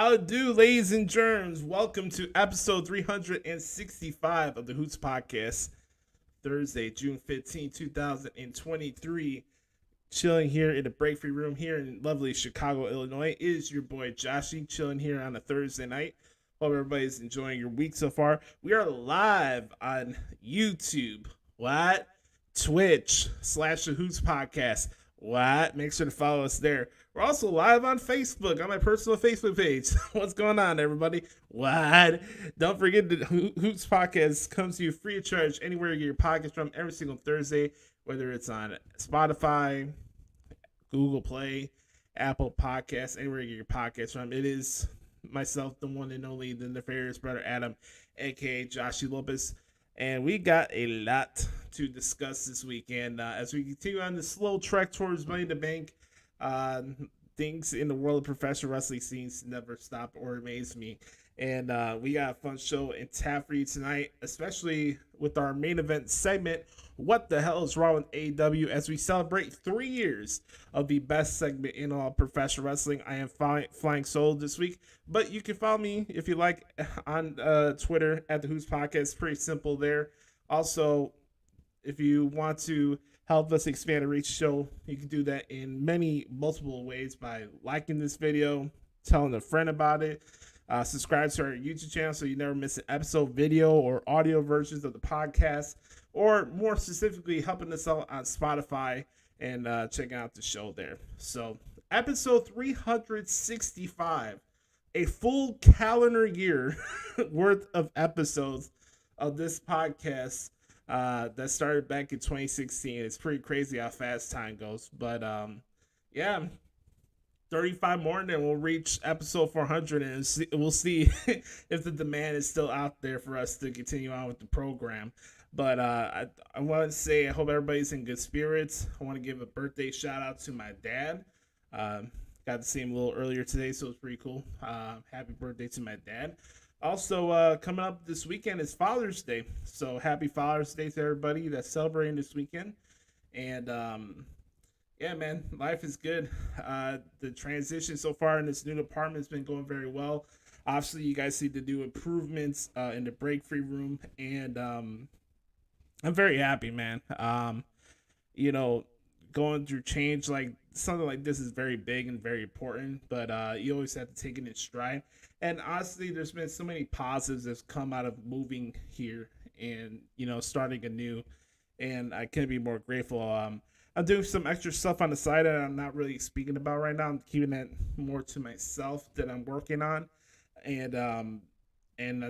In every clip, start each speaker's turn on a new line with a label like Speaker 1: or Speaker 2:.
Speaker 1: How do, ladies and germs? Welcome to episode 365 of the Hoots podcast. Thursday, June 15, 2023. Chilling here in the break free room here in lovely Chicago, Illinois. It is your boy Joshie chilling here on a Thursday night. Hope everybody's enjoying your week so far. We are live on YouTube. What? Twitch / the Hoots podcast. What? Make sure to follow us there. We're also live on Facebook, on my personal Facebook page. What's going on, everybody? What? Don't forget that Hoots podcast comes to you free of charge anywhere you get your podcast from every single Thursday, whether it's on Spotify, Google Play, Apple Podcasts, anywhere you get your podcast from. It is myself, the one and only, the nefarious brother Adam, aka Joshie Lopez. And we got a lot to discuss this weekend as we continue on the slow trek towards Money in the Bank. Things in the world of professional wrestling seems to never stop or amaze me. And we got a fun show in tap for you tonight, especially with our main event segment, What the Hell is Wrong with AEW, as we celebrate 3 years of the best segment in all professional wrestling. I am flying solo this week, but you can follow me if you like on Twitter at the Who's Podcast. It's pretty simple there. Also, if you want to help us expand and reach the show, you can do that in multiple ways by liking this video, telling a friend about it, subscribe to our YouTube channel so you never miss an episode, video or audio versions of the podcast, or more specifically, helping us out on Spotify and checking out the show there. So, episode 365, a full calendar year worth of episodes of this podcast that started back in 2016. It's pretty crazy how fast time goes. But, yeah, 35 more and then we'll reach episode 400 and we'll see if the demand is still out there for us to continue on with the program. But I want to say I hope everybody's in good spirits. I want to give a birthday shout out to my dad. Got to see him a little earlier today, so it's pretty cool. Happy birthday to my dad. Also, coming up this weekend is Father's Day. So happy Father's Day to everybody that's celebrating this weekend. And yeah, man, life is good. The transition so far in this new apartment has been going very well. Obviously, you guys see the new improvements in the break free room, and I'm very happy, man. You know, going through change like something like this is very big and very important, but you always have to take it in stride. And honestly, there's been so many positives that's come out of moving here and, you know, starting anew, and I couldn't be more grateful. I'm doing some extra stuff on the side that I'm not really speaking about right now. I'm keeping that more to myself that I'm working on, and I'm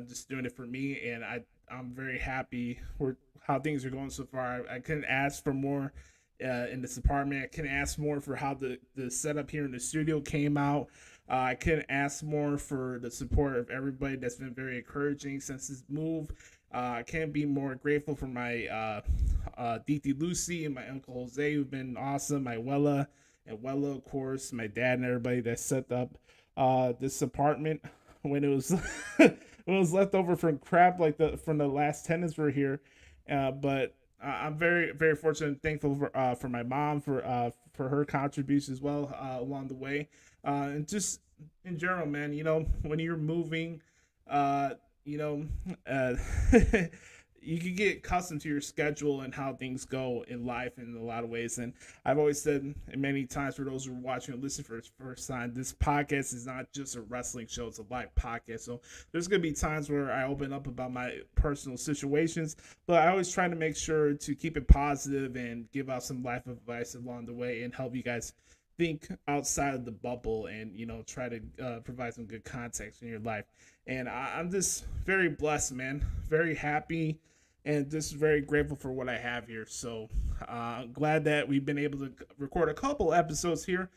Speaker 1: just doing it for me. And I'm very happy with how things are going so far. I couldn't ask for more in this apartment. I couldn't ask more for how the setup here in the studio came out. I couldn't ask more for the support of everybody that's been very encouraging since this move. I can't be more grateful for my DT Lucy and my Uncle Jose, who've been awesome. My Wella, of course, my dad and everybody that set up this apartment when it was when it was left over from crap from the last tenants were here. But I'm very, very fortunate and thankful for my mom for her contribution as well along the way, and just in general, man. You know, when you're moving, you know, you can get accustomed to your schedule and how things go in life in a lot of ways. And I've always said many times for those who are watching and listening for the first time, this podcast is not just a wrestling show, it's a live podcast. So there's going to be times where I open up about my personal situations, but I always try to make sure to keep it positive and give out some life advice along the way and help you guys think outside of the bubble and, you know, try to provide some good context in your life. And I'm just very blessed, man, very happy, and just very grateful for what I have here. So glad that we've been able to record a couple episodes here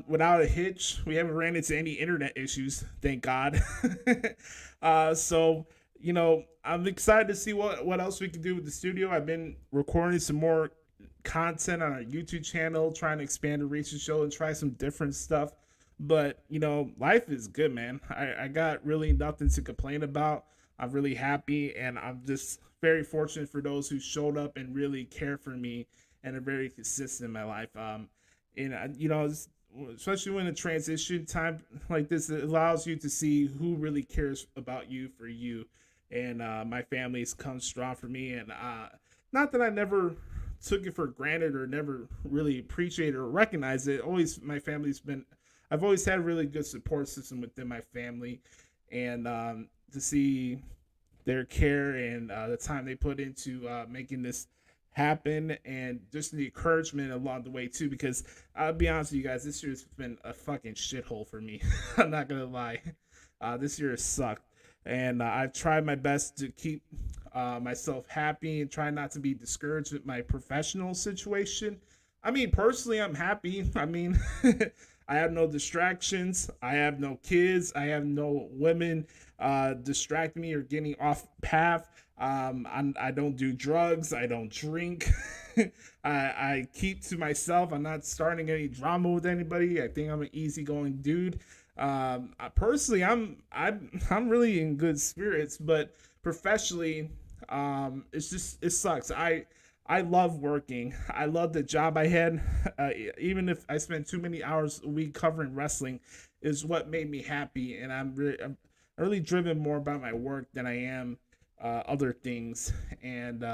Speaker 1: without a hitch. We haven't ran into any internet issues, thank God. So, you know, I'm excited to see what else we can do with the studio. I've been recording some more content on our YouTube channel, trying to expand the reach of the show and try some different stuff. But, you know, life is good, man. I got really nothing to complain about. I'm really happy, and I'm just very fortunate for those who showed up and really care for me and are very consistent in my life. And, you know, especially when a transition time like this, it allows you to see who really cares about you for you. And my family's come strong for me, and not that I never took it for granted or never really appreciated or recognized it. Always, my family's been. I've always had a really good support system within my family, and to see their care and the time they put into making this happen, and just the encouragement along the way too. Because I'll be honest with you guys, this year's been a fucking shithole for me. I'm not gonna lie. This year has sucked, and I've tried my best to keep myself happy and try not to be discouraged with my professional situation. I mean, personally, I'm happy. I mean, I have no distractions. I have no kids. I have no women distracting me or getting off path. I don't do drugs. I don't drink. I keep to myself. I'm not starting any drama with anybody. I think I'm an easygoing dude. Personally, I'm really in good spirits, but professionally, it sucks. I love working. I love the job I had. Even if I spend too many hours a week covering wrestling, is what made me happy. And I'm really driven more by my work than I am other things. And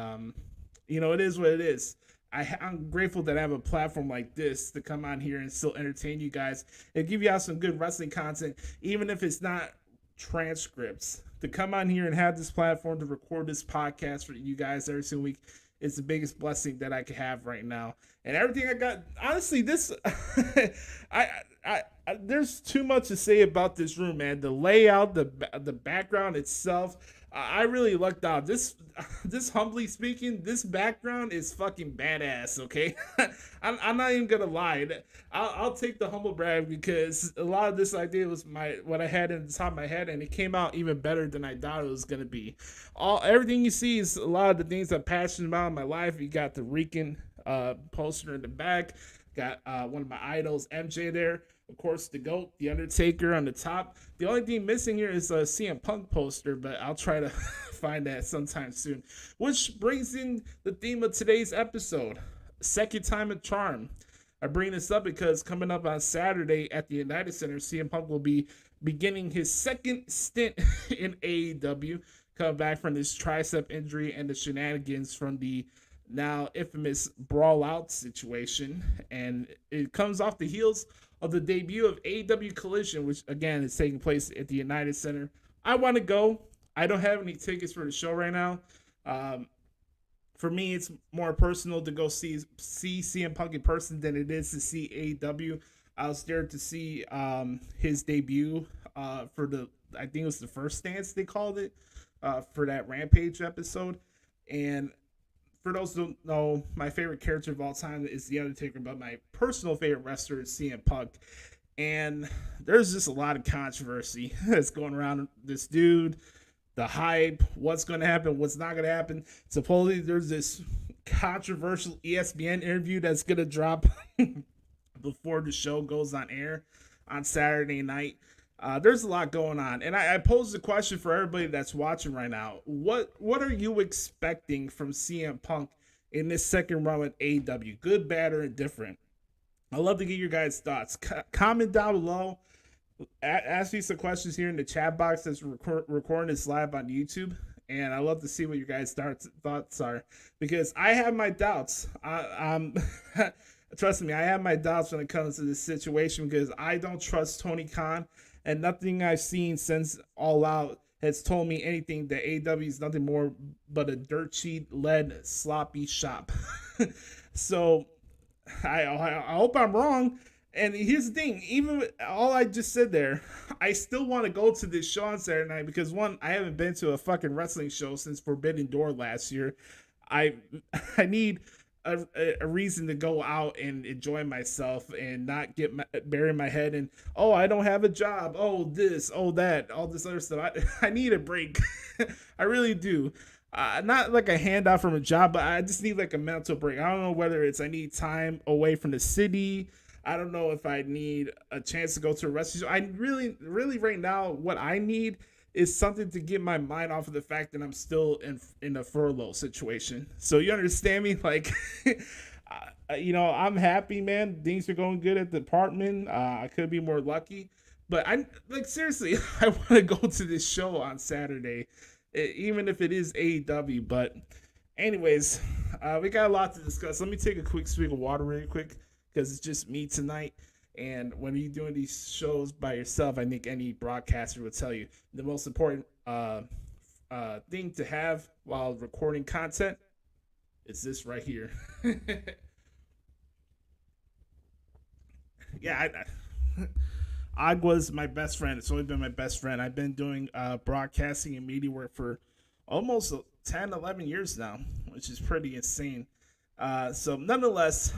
Speaker 1: it is what it is. I'm grateful that I have a platform like this to come on here and still entertain you guys and give you out some good wrestling content, even if it's not transcripts. To come on here and have this platform to record this podcast for you guys every single week is the biggest blessing that I could have right now. And everything I got, honestly, this, there's too much to say about this room, man. The layout, the background itself, I really lucked out. This humbly speaking, this background is fucking badass. Okay, I'm not even gonna lie. I'll take the humble brag, because a lot of this idea was what I had in the top of my head, and it came out even better than I thought it was gonna be. Everything you see is a lot of the things I'm passionate about in my life. You got the Rican poster in the back. Got one of my idols, MJ, there. Of course, the GOAT, The Undertaker, on the top. The only thing missing here is a CM Punk poster, but I'll try to find that sometime soon. Which brings in the theme of today's episode, second time a charm. I bring this up because coming up on Saturday at the United Center, CM Punk will be beginning his second stint in AEW, coming back from this tricep injury and the shenanigans from the now infamous brawl out situation. And it comes off the heels of the debut of AEW Collision, which again is taking place at the United Center. I want to go. I don't have any tickets for the show right now. For me, it's more personal to go see CM Punk in person than it is to see AEW. I was there to see his debut for I think it was the first dance they called it, for that Rampage episode. And for those who don't know, my favorite character of all time is The Undertaker, but my personal favorite wrestler is CM Punk. And there's just a lot of controversy that's going around this dude, the hype, what's going to happen, what's not going to happen. Supposedly there's this controversial ESPN interview that's going to drop before the show goes on air on Saturday night. There's a lot going on, and I pose the question for everybody that's watching right now. What are you expecting from CM Punk in this second run with AEW? Good, bad, or indifferent? I'd love to get your guys' thoughts. Comment down below. Ask me some questions here in the chat box that's recording this live on YouTube, and I love to see what your guys' thoughts are, because I have my doubts. Trust me, I have my doubts when it comes to this situation, because I don't trust Tony Khan. And nothing I've seen since All Out has told me anything that AEW is nothing more but a dirt sheet-led sloppy shop. So I hope I'm wrong. And here's the thing, even with all I just said there, I still want to go to this show on Saturday night, because one, I haven't been to a fucking wrestling show since Forbidden Door last year. I need a reason to go out and enjoy myself and not bury my head in, oh, I don't have a job, oh this, oh that, all this other stuff. I need a break. I really do. Not like a handout from a job, but I just need like a mental break. I don't know whether it's I need time away from the city. I don't know if I need a chance to go to a wrestling show. I really right now, what I need is something to get my mind off of the fact that I'm still in a furlough situation. So you understand me? Like, I'm happy, man. Things are going good at the apartment. I could be more lucky, but I like seriously. I want to go to this show on Saturday, even if it is AEW. But, anyways, we got a lot to discuss. Let me take a quick swig of water, really quick, because it's just me tonight. And when you're doing these shows by yourself, I think any broadcaster would tell you the most important thing to have while recording content is this right here. Yeah, Agua's my best friend. It's always been my best friend. I've been doing broadcasting and media work for almost 10, 11 years now, which is pretty insane. So nonetheless,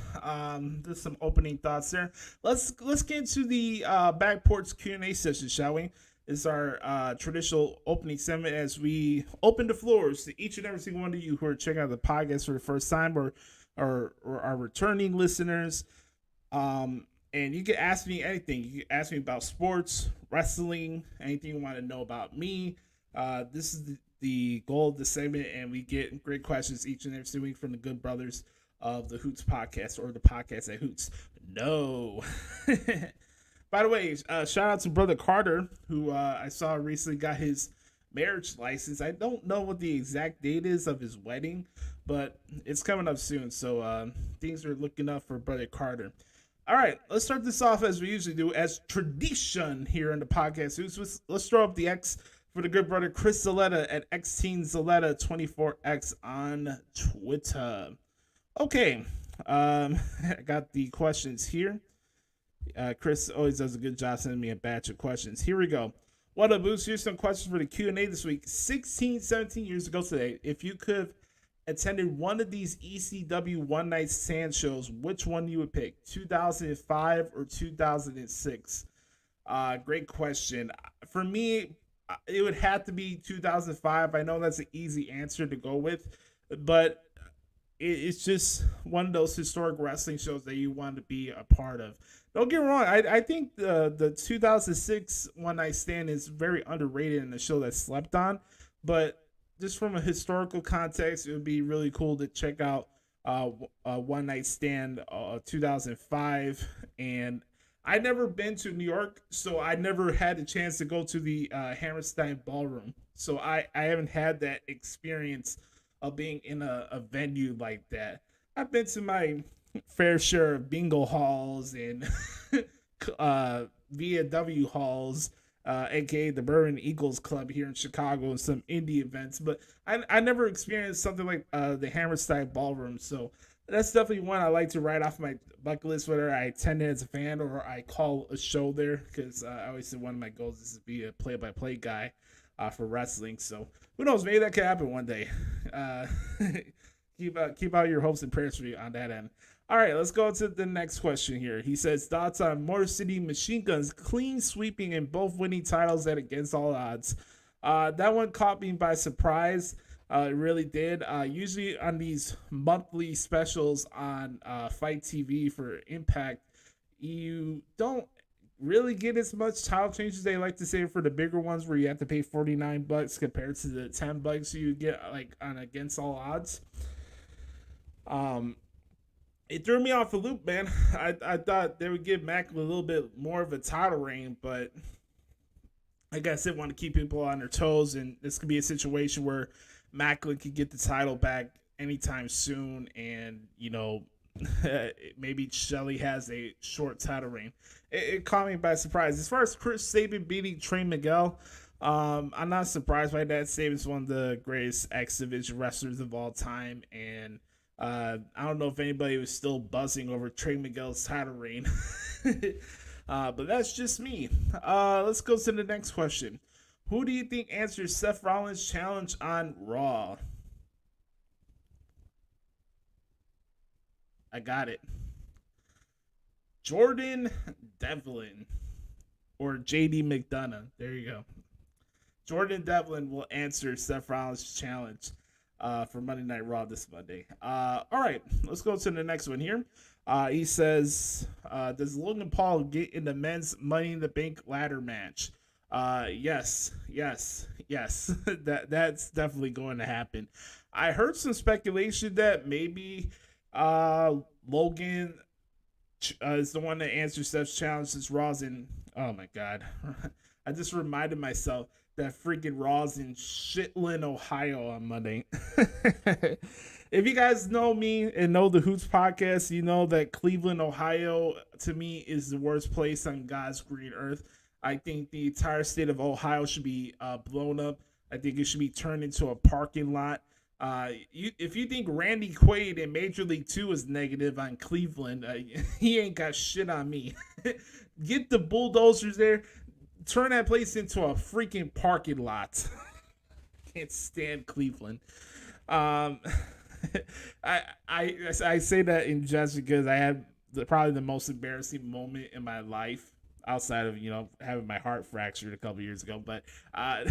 Speaker 1: there's some opening thoughts there. Let's get into the back porch Q&A session, shall we? It's our traditional opening segment as we open the floors to each and every single one of you who are checking out the podcast for the first time or our returning listeners. And you can ask me anything. You can ask me about sports, wrestling, anything you want to know about me. This is the goal of the segment, and we get great questions each and every single week from the good brothers of the Hoots podcast, or the podcast at Hoots. No. By the way, shout out to Brother Carter, who I saw recently got his marriage license. I don't know what the exact date is of his wedding, but it's coming up soon. So things are looking up for Brother Carter. All right, let's start this off as we usually do, as tradition here in the podcast. Let's throw up the X for the good brother Chris Zaletta at XTeenZaletta24X on Twitter. Okay, I got the questions here. Chris always does a good job sending me a batch of questions. Here we go. What up, Boost? Here's some questions for the Q&A this week. 17 years ago today, if you could have attended one of these ECW One Night Stand shows, which one you would pick? 2005 or 2006? Great question. For me, it would have to be 2005. I know that's an easy answer to go with, but it's just one of those historic wrestling shows that you want to be a part of. Don't get me wrong. I think the 2006 One Night Stand is very underrated in the show that's slept on, but just from a historical context, it would be really cool to check out One Night Stand 2005. And I never been to New York, so I never had the chance to go to the Hammerstein Ballroom. So I haven't had that experience of being in a venue like that. I've been to my fair share of bingo halls and VW halls, aka the Bourbon Eagles Club here in Chicago, and some indie events, but I never experienced something like the Hammerstein Ballroom. So that's definitely one I like to write off my bucket list, whether I attend it as a fan or I call a show there, because I always said one of my goals is to be a play-by-play guy for wrestling. So who knows, maybe that could happen one day. Keep out your hopes and prayers for me on that end. All right, let's go to the next question here. He says, thoughts on Motor City Machine Guns clean sweeping and both winning titles at Against All Odds. That one caught me by surprise. It really did. Usually on these monthly specials on Fight TV for Impact, you don't really get as much title changes they like to say for the bigger ones, where you have to pay $49 compared to the $10 you get like on Against All Odds. It threw me off a loop, man. I thought they would give Mac a little bit more of a title reign, but I guess they want to keep people on their toes, and this could be a situation where Macklin could get the title back anytime soon, and maybe Shelley has a short title reign. It caught me by surprise. As far as Chris Sabin beating Trey Miguel, I'm not surprised by that. Sabin's one of the greatest X Division wrestlers of all time, and I don't know if anybody was still buzzing over Trey Miguel's title reign. But that's just me. Let's go to the next question. Who do you think answers Seth Rollins' challenge on Raw? I got it. Jordan Devlin or JD McDonough. There you go. Jordan Devlin will answer Seth Rollins' challenge for Monday Night Raw this Monday. All right, let's go to the next one here. He says, does Logan Paul get in the men's Money in the Bank ladder match? Yes. That's definitely going to happen. I heard some speculation that maybe Logan is the one that answers Steph's challenge since Raw's in. Oh my god. I just reminded myself that freaking Raw's in Shitland, Ohio on Monday. If you guys know me and know the Hoots podcast, you know that Cleveland, Ohio, to me, is the worst place on God's green earth. I think the entire state of Ohio should be blown up. I think it should be turned into a parking lot. If you think Randy Quaid in Major League 2 is negative on Cleveland, he ain't got shit on me. Get the bulldozers there. Turn that place into a freaking parking lot. Can't stand Cleveland. I say that in jest because I had probably the most embarrassing moment in my life outside of having my heart fractured a couple years ago. But I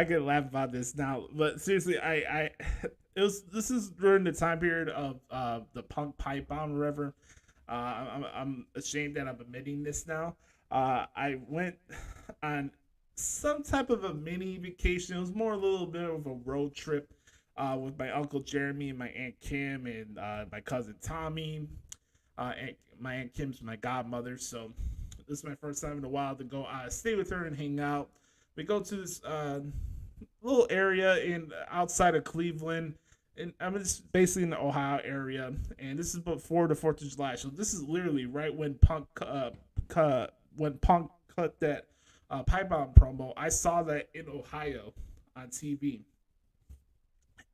Speaker 1: can laugh about this now. But seriously, this is during the time period of the punk pipe bomb or whatever. I'm ashamed that I'm admitting this now. I went on some type of a mini vacation. It was more a little bit of a road trip with my Uncle Jeremy and my Aunt Kim and my cousin Tommy. And my Aunt Kim's my godmother, so this is my first time in a while to go stay with her and hang out. We go to this little area outside of Cleveland, and I'm just basically in the Ohio area, and this is before the 4th of July, so this is literally right when Punk cut that pipe bomb promo. I saw that in Ohio on TV.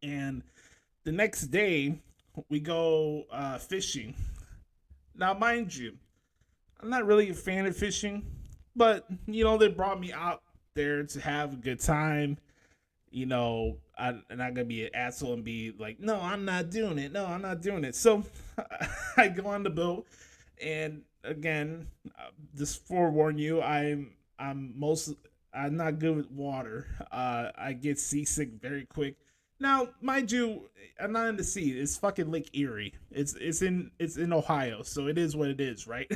Speaker 1: And the next day, we go fishing. Now, mind you, I'm not really a fan of fishing, but, they brought me out there to have a good time. I'm not going to be an asshole and be like, no, I'm not doing it. No, I'm not doing it. So I go on the boat, and again, just forewarn you, I'm not good with water. I get seasick very quick. Now, mind you, I'm not in the sea. It's fucking Lake Erie. It's in Ohio, so it is what it is, right?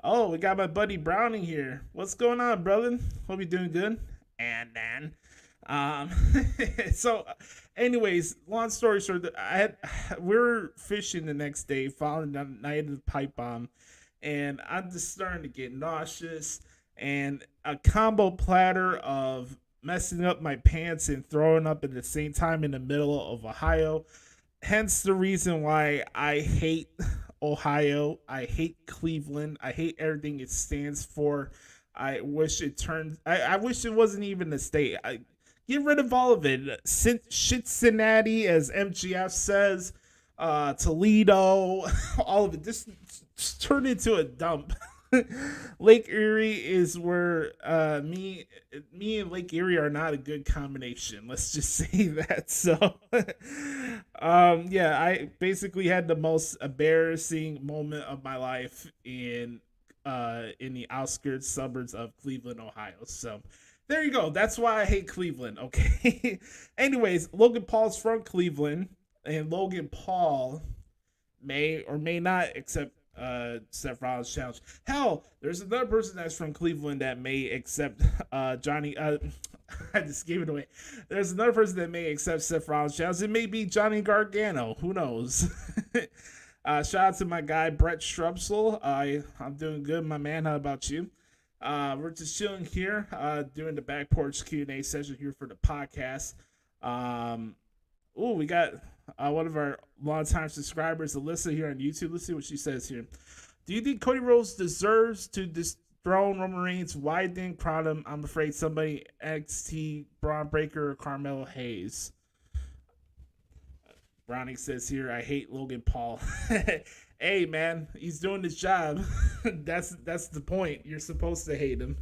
Speaker 1: Oh, we got my buddy Browning here. What's going on, brother? Hope you're doing good. And then, so, anyways, long story short, we're fishing the next day, following the night of the pipe bomb, and I'm just starting to get nauseous, and a combo platter of messing up my pants and throwing up at the same time in the middle of Ohio. Hence the reason why I hate Ohio. I hate Cleveland. I hate everything it stands for. I wish it turned. I wish it wasn't even a state. Get rid of all of it. Cincinnati, as MGF says. Toledo, all of it. Just turn into a dump. Lake Erie is where me and Lake Erie are not a good combination. Let's just say that. So, yeah, I basically had the most embarrassing moment of my life in the outskirts suburbs of Cleveland, Ohio. So, there you go. That's why I hate Cleveland. Okay. Anyways, Logan Paul's from Cleveland, and Logan Paul may or may not accept Seth Rollins' challenge. Hell, there's another person that's from Cleveland that may accept Johnny. I just gave it away. There's another person that may accept Seth Rollins' challenge. It may be Johnny Gargano. Who knows? Shout out to my guy Brett Strupsel. I'm doing good, my man. How about you? We're just chilling here, doing the back porch Q&A session here for the podcast. We got one of our longtime subscribers, Alyssa, here on YouTube. Let's see what she says here. Do you think Cody Rhodes deserves to dethrone Roman Reigns? Why didn't crown him? I'm afraid somebody NXT, Braun Breaker, or Carmelo Hayes. Browning says here, I hate Logan Paul. Hey, man, he's doing his job. That's the point. You're supposed to hate him.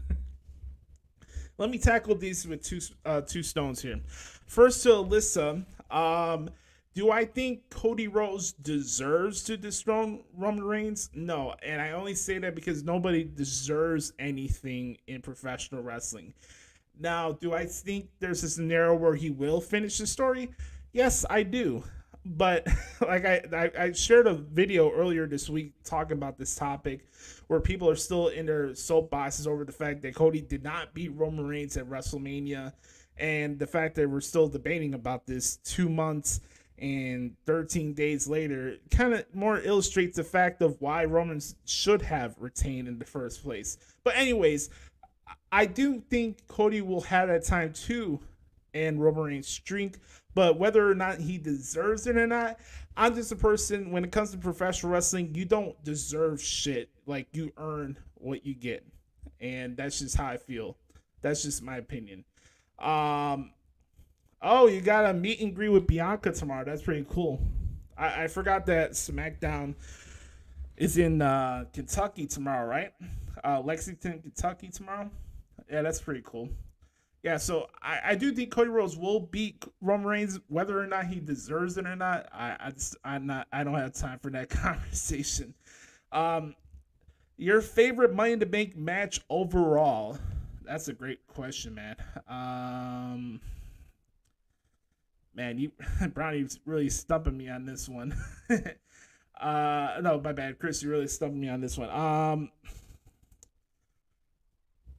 Speaker 1: Let me tackle these with two stones here. First to Alyssa. Do I think Cody Rhodes deserves to dethrone Roman Reigns? No, and I only say that because nobody deserves anything in professional wrestling. Now, do I think there's a scenario where he will finish the story? Yes, I do. But like I shared a video earlier this week talking about this topic where people are still in their soapboxes over the fact that Cody did not beat Roman Reigns at WrestleMania, and the fact that we're still debating about this 2 months and 13 days later kind of more illustrates the fact of why Roman should have retained in the first place. But anyways, I do think Cody will have that time too and Roman Reigns streak, but whether or not he deserves it or not, I'm just a person, when it comes to professional wrestling, you don't deserve shit. Like, you earn what you get. And that's just how I feel. That's just my opinion. Oh, you got a meet and greet with Bianca tomorrow. That's pretty cool. I forgot that SmackDown is in Kentucky tomorrow, right? Lexington, Kentucky tomorrow. Yeah, that's pretty cool. Yeah, so I do think Cody Rhodes will beat Roman Reigns, whether or not he deserves it or not. I don't have time for that conversation. Your favorite Money in the Bank match overall? That's a great question, man. Man, Brownie's really stumping me on this one. No, my bad, Chris. You really stumping me on this one.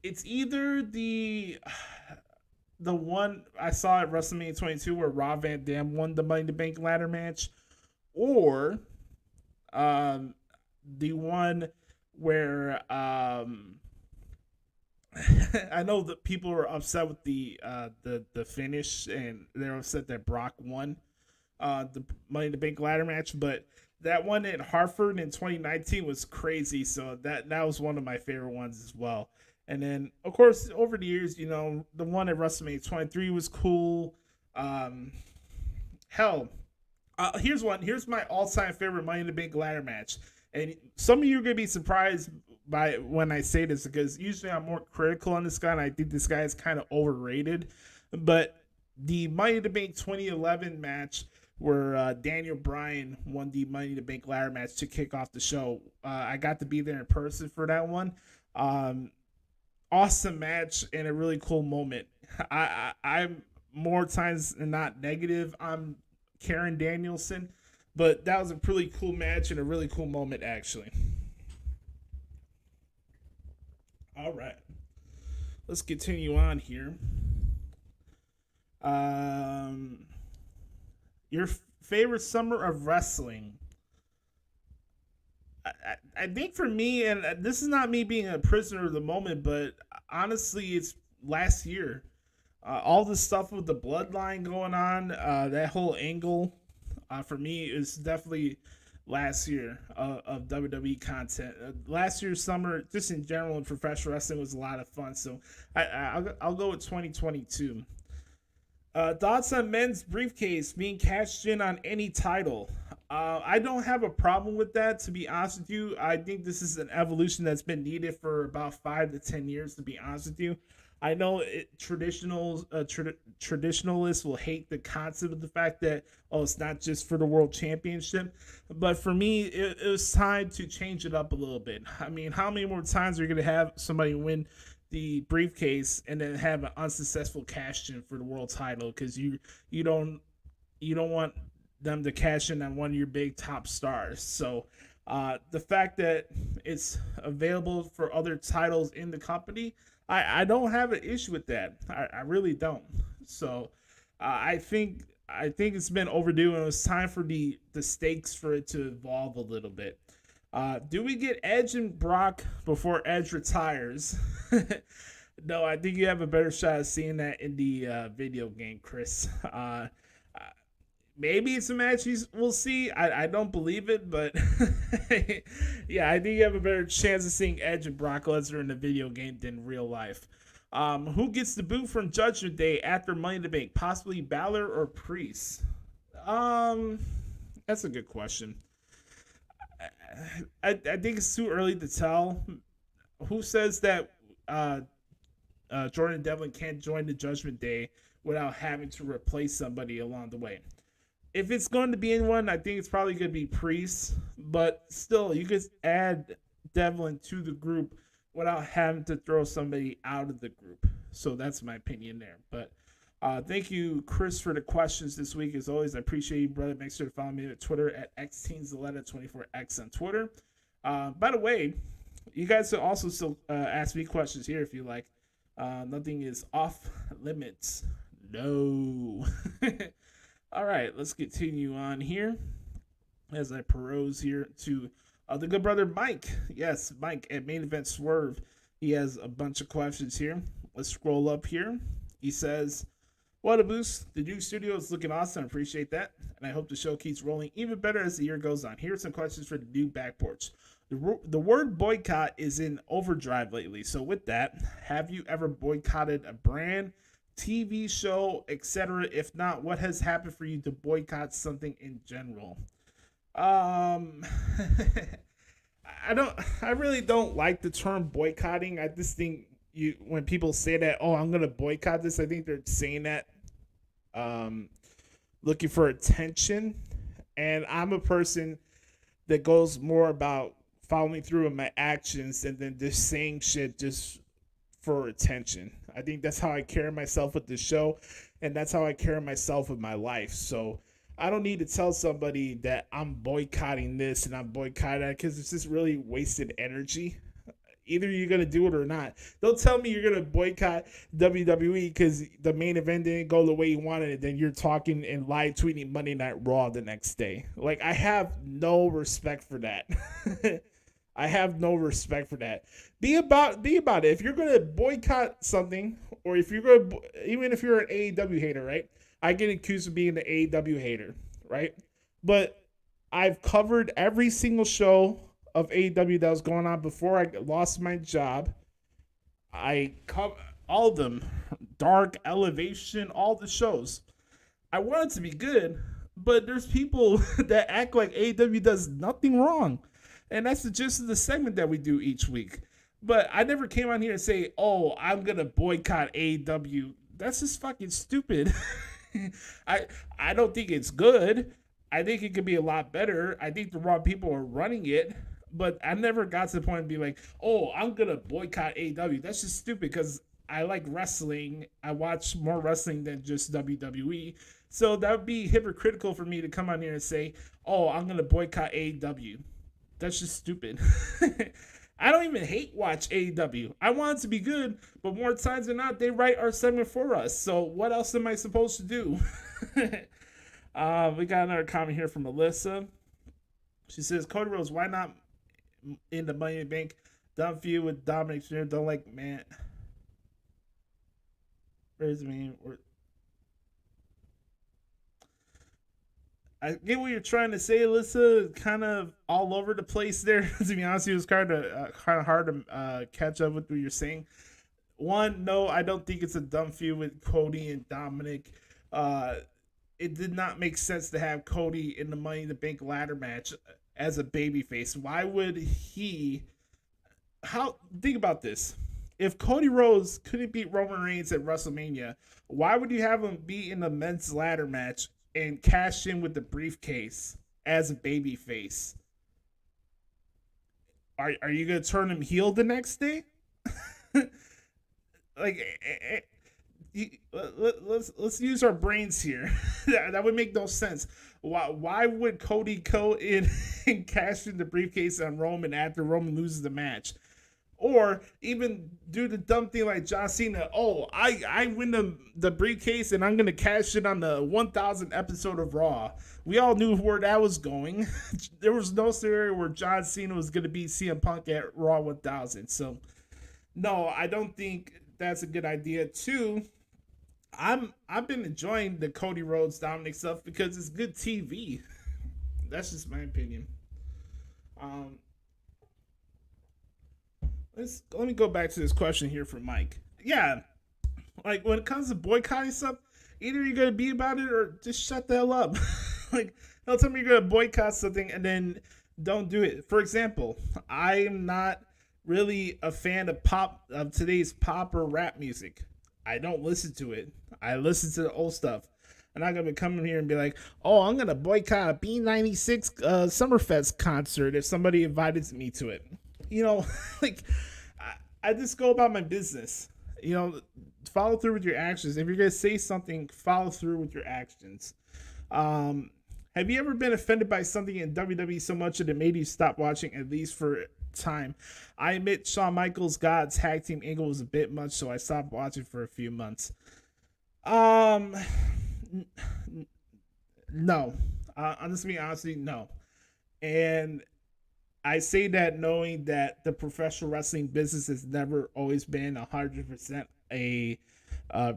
Speaker 1: It's either the one I saw at WrestleMania 22 where Rob Van Dam won the Money in the Bank ladder match, or the one where I know that people were upset with the finish, and they're upset that Brock won the Money in the Bank ladder match, but that one in Hartford in 2019 was crazy, so that was one of my favorite ones as well. And then, of course, over the years, you know, the one at WrestleMania 23 was cool. Hell, here's my all-time favorite Money in the Bank ladder match. And some of you are going to be surprised by when I say this, because usually I'm more critical on this guy, and I think this guy is kind of overrated. But the Money in the Bank 2011 match where Daniel Bryan won the Money in the Bank ladder match to kick off the show, I got to be there in person for that one. Awesome match and a really cool moment. I'm more times than not negative on Karen Danielson, but that was a pretty cool match and a really cool moment, actually. All right, let's continue on here. Your favorite summer of wrestling? I think for me, and this is not me being a prisoner of the moment, but honestly, it's last year. All the stuff with the bloodline going on, that whole angle, for me, is definitely last year of WWE content. Last year's summer, just in general in professional wrestling, was a lot of fun. So I'll go with 2022. Thoughts on men's briefcase being cashed in on any title? I don't have a problem with that, to be honest with you. I think this is an evolution that's been needed for about 5 to 10 years, to be honest with you. I know traditionalists will hate the concept of the fact that, it's not just for the world championship. But for me, it was time to change it up a little bit. I mean, how many more times are you going to have somebody win the briefcase and then have an unsuccessful cash in for the world title? Because you don't want them to cash in on one of your big top stars. So the fact that it's available for other titles in the company, I don't have an issue with that. I really don't. So I think it's been overdue, and it was time for the stakes for it to evolve a little bit. Do we get Edge and Brock before Edge retires? No, I think you have a better shot of seeing that in the video game, Chris. Maybe it's a match we'll see. I don't believe it, but yeah, I think you have a better chance of seeing Edge and Brock Lesnar in the video game than real life. Who gets the boot from Judgment Day after Money in the Bank? Possibly Balor or Priest? That's a good question. I think it's too early to tell. Who says that Jordan Devlin can't join the Judgment Day without having to replace somebody along the way? If it's going to be anyone, I think it's probably going to be Priest. But still, you could add Devlin to the group without having to throw somebody out of the group. So that's my opinion there. But thank you, Chris, for the questions this week. As always, I appreciate you, brother. Make sure to follow me at Twitter at xteenstheletter24x on Twitter. By the way, you guys can also still ask me questions here if you like. Nothing is off limits. No. All right, let's continue on here as I peruse here to the good brother Mike. Yes, Mike at Main Event Swerve. He has a bunch of questions here. Let's scroll up here. He says, "What a boost! The new studio is looking awesome. I appreciate that, and I hope the show keeps rolling even better as the year goes on. Here are some questions for the new back porch. The word boycott is in overdrive lately. So with that, have you ever boycotted a brand, TV show, etc.? If not, what has happened for you to boycott something in general?" Um, I really don't like the term boycotting. I just think when people say that, oh, I'm gonna boycott this, I think they're saying that um, looking for attention. And I'm a person that goes more about following through with my actions and then just saying shit just for attention. I think that's how I carry myself with the show, and that's how I carry myself with my life. So I don't need to tell somebody that I'm boycotting this and I'm boycotting that because it's just really wasted energy. Either you're gonna do it or not. Don't tell me you're gonna boycott WWE because the main event didn't go the way you wanted it. Then you're talking and live tweeting Monday Night Raw the next day. Like, I have no respect for that. I have no respect for that. Be about it. If you're gonna boycott something, or if you're gonna, even if you're an AEW hater, right? I get accused of being an AEW hater, right? But I've covered every single show of AEW that was going on before I lost my job. I cover all of them, Dark, Elevation, all the shows. I want it to be good, but there's people that act like AEW does nothing wrong. And that's the gist of the segment that we do each week. But I never came on here and say, oh, I'm going to boycott AEW. That's just fucking stupid. I don't think it's good. I think it could be a lot better. I think the wrong people are running it. But I never got to the point of being like, oh, I'm going to boycott AEW. That's just stupid because I like wrestling. I watch more wrestling than just WWE. So that would be hypocritical for me to come on here and say, oh, I'm going to boycott AEW. That's just stupid. I don't even hate watch AEW. I want it to be good, but more times than not, they write our segment for us. So what else am I supposed to do? We got another comment here from Alyssa. She says, Cody Rhodes, why not in the Money in the Bank? Dumb feud with Dominic Jr. Don't like, man. Where's me? I get what you're trying to say, Alyssa. Kind of all over the place there. To be honest, it was kind of hard to catch up with what you're saying. One, no, I don't think it's a dumb feud with Cody and Dominic. It did not make sense to have Cody in the Money in the Bank ladder match as a babyface. Why would he? Think about this. If Cody Rhodes couldn't beat Roman Reigns at WrestleMania, why would you have him be in the men's ladder match and cash in with the briefcase as a baby face? Are you gonna turn him heel the next day? Like, let's use our brains here. That would make no sense. Why would Cody go in and cash in the briefcase on Roman after Roman loses the match? Or even do the dumb thing like John Cena. Oh, I win the briefcase and I'm going to cash it on the 1000th episode of Raw. We all knew where that was going. There was no scenario where John Cena was going to beat CM Punk at Raw 1000. So, no, I don't think that's a good idea. Two, I've been enjoying the Cody Rhodes Dominic stuff because it's good TV. That's just my opinion. Let me go back to this question here from Mike. Yeah, like when it comes to boycotting stuff, either you're gonna be about it or just shut the hell up. Like, don't tell me you're gonna boycott something and then don't do it. For example, I'm not really a fan of today's pop or rap music. I don't listen to it. I listen to the old stuff. I'm not gonna come in here and be like, "Oh, I'm gonna boycott a B96 Summerfest concert if somebody invited me to it." You know, like, I just go about my business. You know, follow through with your actions. If you're gonna say something, follow through with your actions. Have you ever been offended by something in WWE so much that it made you stop watching, at least for time? I admit Shawn Michaels' God tag team angle was a bit much, so I stopped watching for a few months. No. Honestly, no. And I say that knowing that the professional wrestling business has never always been 100% a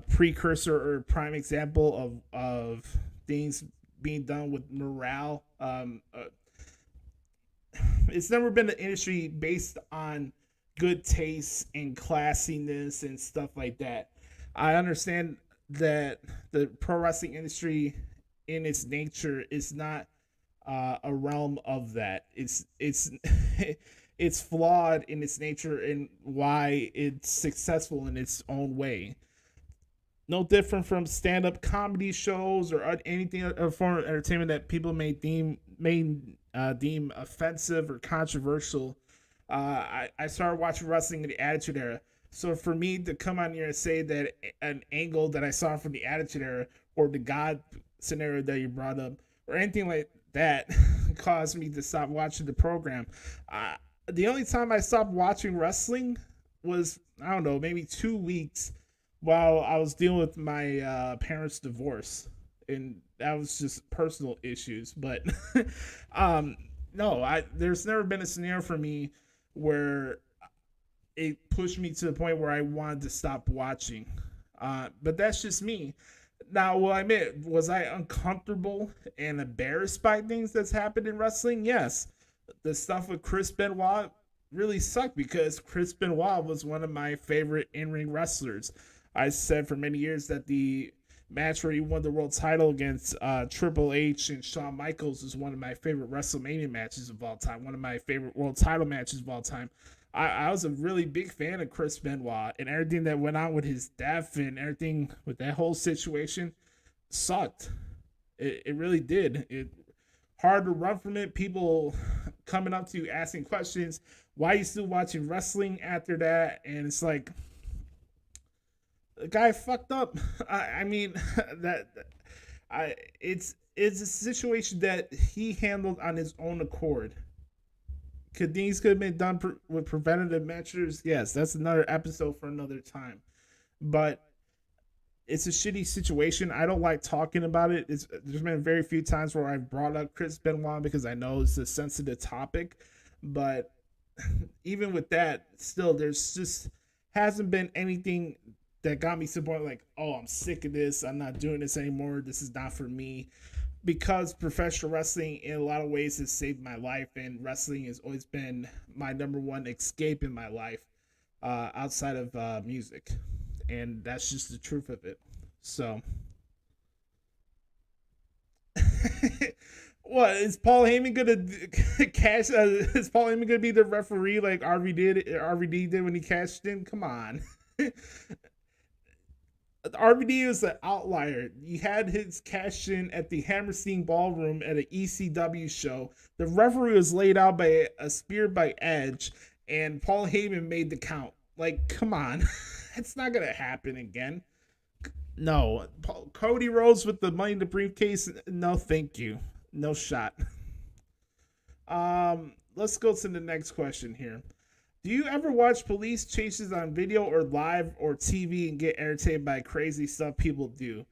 Speaker 1: precursor or prime example of things being done with morale. It's never been an industry based on good taste and classiness and stuff like that. I understand that the pro wrestling industry, in its nature, is not a realm of that. It's it's flawed in its nature and why it's successful in its own way. No different from stand-up comedy shows or anything a form of entertainment that people may deem offensive or controversial. I started watching wrestling in the Attitude Era, so for me to come on here and say that an angle that I saw from the Attitude Era or the God scenario that you brought up or anything like that caused me to stop watching the program. The only time I stopped watching wrestling was, I don't know, maybe 2 weeks while I was dealing with my parents' divorce, and that was just personal issues. But no, there's never been a scenario for me where it pushed me to the point where I wanted to stop watching. But that's just me. Now, will I admit, was I uncomfortable and embarrassed by things that's happened in wrestling? Yes. The stuff with Chris Benoit really sucked because Chris Benoit was one of my favorite in-ring wrestlers. I said for many years that the match where he won the world title against Triple H and Shawn Michaels is one of my favorite WrestleMania matches of all time, one of my favorite world title matches of all time. I was a really big fan of Chris Benoit, and everything that went on with his death and everything with that whole situation sucked. It really did. It hard to run from it. People coming up to you asking questions. Why are you still watching wrestling after that? And it's like, the guy fucked up. I mean that it's a situation that he handled on his own accord. Could things could have been done with preventative measures? Yes, that's another episode for another time. But it's a shitty situation. I don't like talking about it. There's been very few times where I've brought up Chris Benoit because I know it's a sensitive topic. But even with that, still, there's just hasn't been anything that got me to the point like, oh, I'm sick of this. I'm not doing this anymore. This is not for me. Because professional wrestling in a lot of ways has saved my life, and wrestling has always been my number one escape in my life outside of music. And that's just the truth of it. So, what is Paul Heyman gonna cash? Is Paul Heyman gonna be the referee like RVD did when he cashed in? Come on. RVD was an outlier. He had his cash in at the Hammerstein Ballroom at an ECW show. The referee was laid out by a spear by Edge, and Paul Heyman made the count. Like, come on. That's not going to happen again. No. Cody Rhodes with the money in the briefcase. No, thank you. No shot. Let's go to the next question here. Do you ever watch police chases on video or live or TV and get irritated by crazy stuff people do?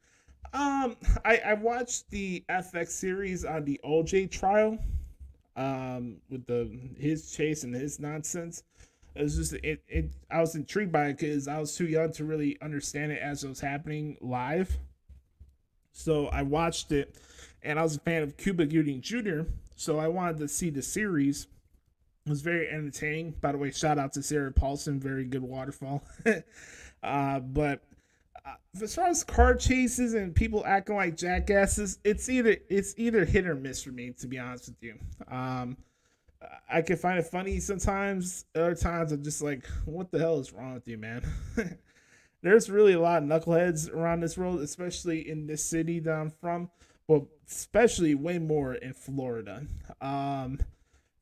Speaker 1: I watched the FX series on the OJ trial, with his chase and his nonsense. It was just I was intrigued by it because I was too young to really understand it as it was happening live. So I watched it, and I was a fan of Cuba Gooding Jr., so I wanted to see the series. It was very entertaining. By the way, shout out to Sarah Paulson, very good waterfall. But as far as car chases and people acting like jackasses, it's either hit or miss for me, to be honest with you. I can find it funny sometimes. Other times I'm just like, what the hell is wrong with you, man? There's really a lot of knuckleheads around this world, especially in this city that I'm from. Well, especially way more in Florida.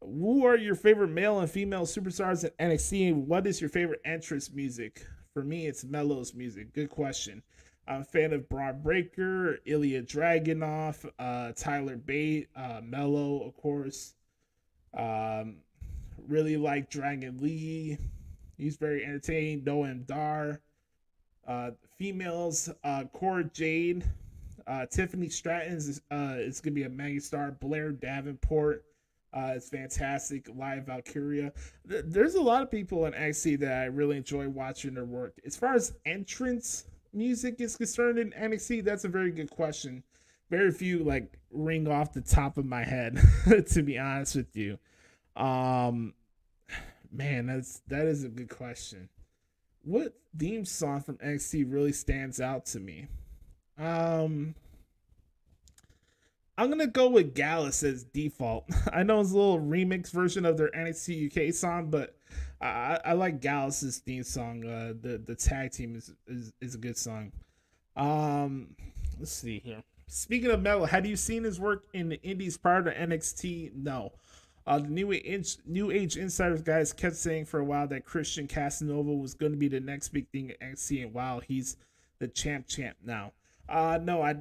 Speaker 1: Who are your favorite male and female superstars in NXT? And what is your favorite entrance music? For me, it's Melo's music. Good question. I'm a fan of Braun Breaker, Ilya Dragunov, Tyler Bate, Melo, of course. Really like Dragon Lee. He's very entertaining. Noam Dar. Females, Cora Jade. Tiffany Stratton is going to be a megastar. Blair Davenport is fantastic. Live Valkyria. There's a lot of people in NXT that I really enjoy watching their work. As far as entrance music is concerned in NXT, that's a very good question. Very few like ring off the top of my head, to be honest with you. Man, that is a good question. What theme song from NXT really stands out to me? I'm gonna go with Gallus as default. I know it's a little remix version of their NXT UK song, but I like Gallus's theme song. The tag team is a good song. Let's see here. Speaking of Metal, had you seen his work in the Indies prior to NXT? No. The New Age Insiders guys kept saying for a while that Christian Casanova was going to be the next big thing at NXT, and wow, he's the champ now. No, I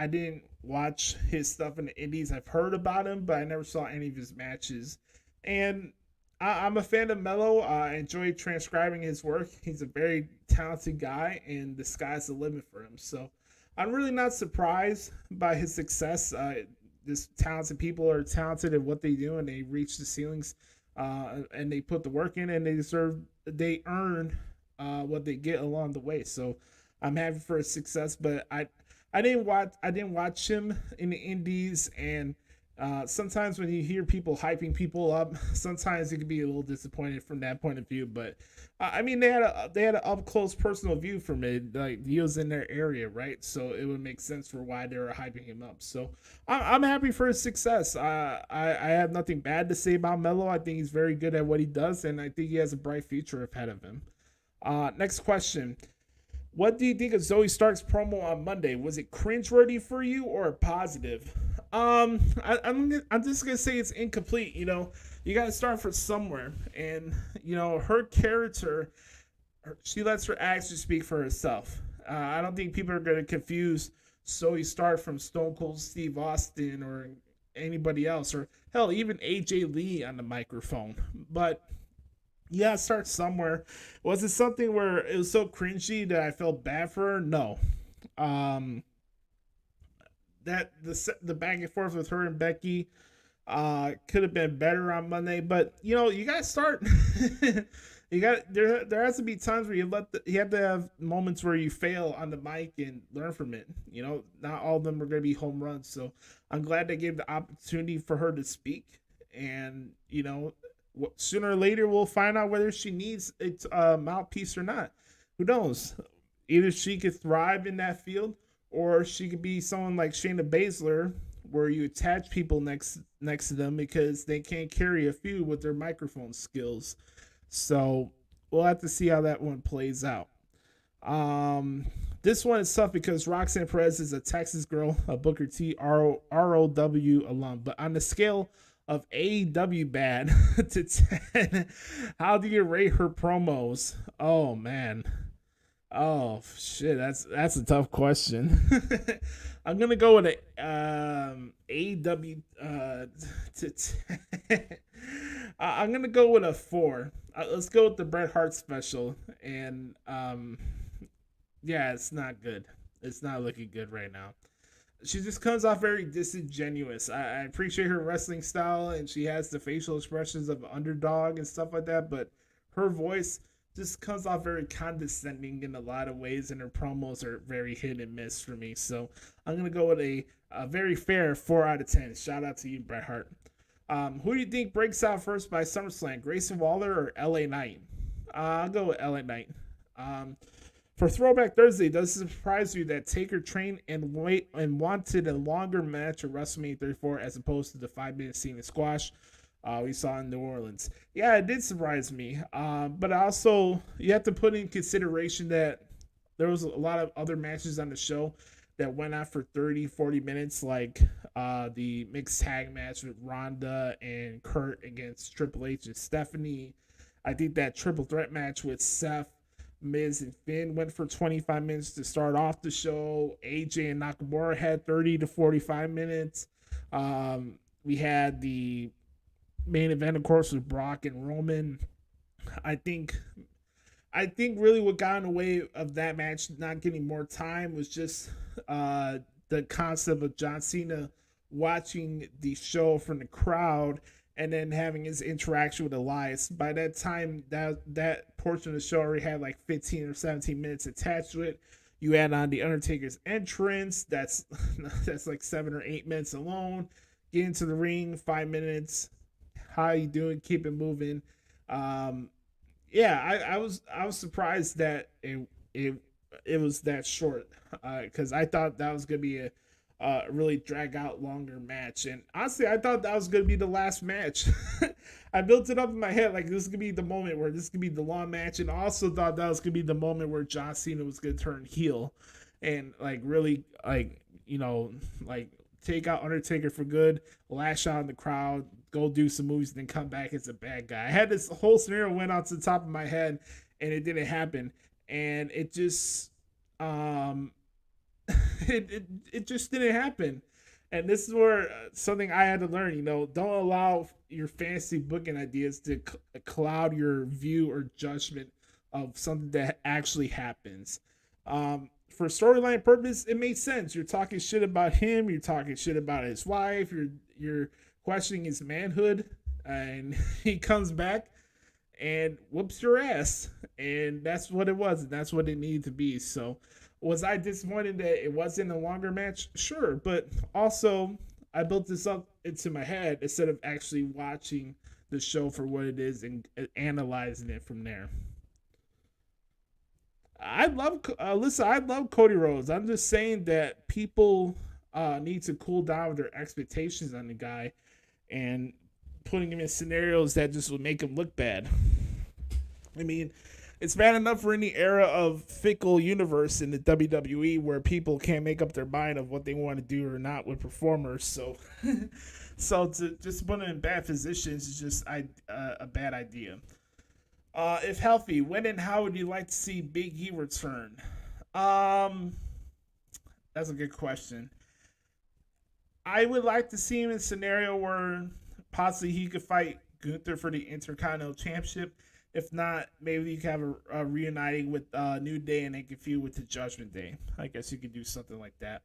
Speaker 1: didn't watch his stuff in the Indies. I've heard about him, but I never saw any of his matches. And I'm a fan of Mello. I enjoy transcribing his work. He's a very talented guy, and the sky's the limit for him. So I'm really not surprised by his success. This talented people are talented at what they do, and they reach the ceilings, and they put the work in, and they earn what they get along the way. So I'm happy for his success, but I didn't watch him in the Indies, and sometimes when you hear people hyping people up, sometimes it can be a little disappointed from that point of view. But I mean, they had an up close personal view from it. Like, he was in their area, right? So it would make sense for why they were hyping him up. So I'm happy for his success. I have nothing bad to say about Mello. I think he's very good at what he does, and I think he has a bright future ahead of him. Next question. What do you think of Zoe Stark's promo on Monday? Was it cringeworthy for you or a positive? I'm just gonna say it's incomplete. You know, you gotta start from somewhere, and you know, her character, she lets her actions speak for herself. I don't think people are gonna confuse Zoe Stark from Stone Cold Steve Austin or anybody else, or hell, even AJ Lee on the microphone. But yeah, start somewhere. Was it something where it was so cringy that I felt bad for her? No. That the back and forth with her and Becky could have been better on Monday, but you know, you gotta start. There has to be times where you have to have moments where you fail on the mic and learn from it. You know, not all of them are gonna be home runs. So I'm glad they gave the opportunity for her to speak, and you know, sooner or later we'll find out whether she needs a mouthpiece or not. Who knows? Either she could thrive in that field, or she could be someone like Shayna Baszler, where you attach people next to them because they can't carry a feud with their microphone skills. So we'll have to see how that one plays out. This one is tough because Roxanne Perez is a Texas girl, a Booker T ROW alum, but on the scale of AEW bad to 10, how do you rate her promos? Oh man. Oh shit, that's a tough question. I'm gonna go with a AEW to 10. I'm gonna go with a 4. Let's go with the Bret Hart special, and yeah, it's not good. It's not looking good right now. She just comes off very disingenuous. I appreciate her wrestling style, and she has the facial expressions of an underdog and stuff like that, but her voice just comes off very condescending in a lot of ways, and her promos are very hit and miss for me. So I'm going to go with a very fair 4 out of 10. Shout out to you, Bret Hart. Who do you think breaks out first by SummerSlam, Grayson Waller or LA Knight? I'll go with LA Knight. For Throwback Thursday, does it surprise you that Taker trained and wanted a longer match at WrestleMania 34 as opposed to the 5-minute scene in squash we saw in New Orleans? Yeah, it did surprise me. But also, you have to put in consideration that there was a lot of other matches on the show that went on for 30, 40 minutes, like the mixed tag match with Ronda and Kurt against Triple H and Stephanie. I think that triple threat match with Seth, Miz, and Finn went for 25 minutes to start off the show. AJ and Nakamura had 30 to 45 minutes. We had the main event, of course, with Brock and Roman. I think really what got in the way of that match not getting more time was just the concept of John Cena watching the show from the crowd and then having his interaction with Elias. By that time, that portion of the show already had like 15 or 17 minutes attached to it. You add on the Undertaker's entrance. That's that's like 7 or 8 minutes alone. Get into the ring, 5 minutes. How you doing? Keep it moving. Um, yeah, I was surprised that it was that short because I thought that was gonna be a really drag out longer match, and honestly, I thought that was gonna be the last match. I built it up in my head like this is gonna be the moment where this is gonna be the long match, and also thought that was gonna be the moment where John Cena was gonna turn heel, and like really like like take out Undertaker for good, lash out in the crowd, go do some movies, and then come back as a bad guy. I had this whole scenario went out to the top of my head, and it didn't happen, and it just it just didn't happen. And this is where something I had to learn. Don't allow your fantasy booking ideas to cloud your view or judgment of something that actually happens. For storyline purpose, it makes sense. You're talking shit about him. You're talking shit about his wife. You're questioning his manhood, and he comes back and whoops your ass, and that's what it was, and that's what it needed to be. So, was I disappointed that it wasn't a longer match? Sure, but also I built this up into my head instead of actually watching the show for what it is and analyzing it from there. Listen, I love Cody Rhodes. I'm just saying that people need to cool down their expectations on the guy and putting him in scenarios that just would make him look bad. I mean, it's bad enough for any era of fickle universe in the WWE where people can't make up their mind of what they want to do or not with performers. So, so to just put them in bad positions is just a bad idea. If healthy, when and how would you like to see Big E return? Um, that's a good question. I would like to see him in a scenario where possibly he could fight Gunther for the Intercontinental Championship. If not, maybe you could have a reuniting with New Day and they can feud with the Judgment Day. I guess you could do something like that.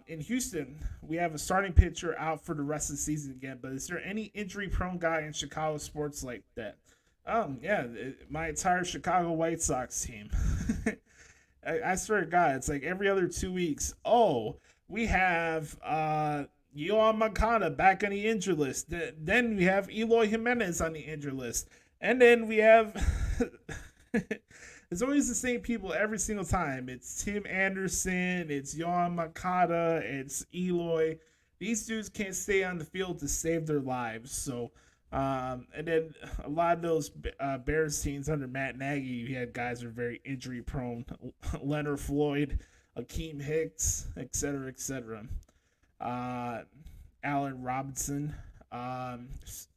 Speaker 1: In Houston, we have a starting pitcher out for the rest of the season again, but is there any injury-prone guy in Chicago sports like that? Yeah, my entire Chicago White Sox team. I swear to God, it's like every other 2 weeks. Oh, we have Yoan Moncada back on the injured list. Then we have Eloy Jimenez on the injured list. And then we have it's always the same people every single time. It's Tim Anderson, it's Yoan Moncada, it's Eloy. These dudes can't stay on the field to save their lives. So, and then a lot of those Bears teams under Matt Nagy, you had guys who are very injury prone. Leonard Floyd, Akeem Hicks, etc., etc. Allen Robinson.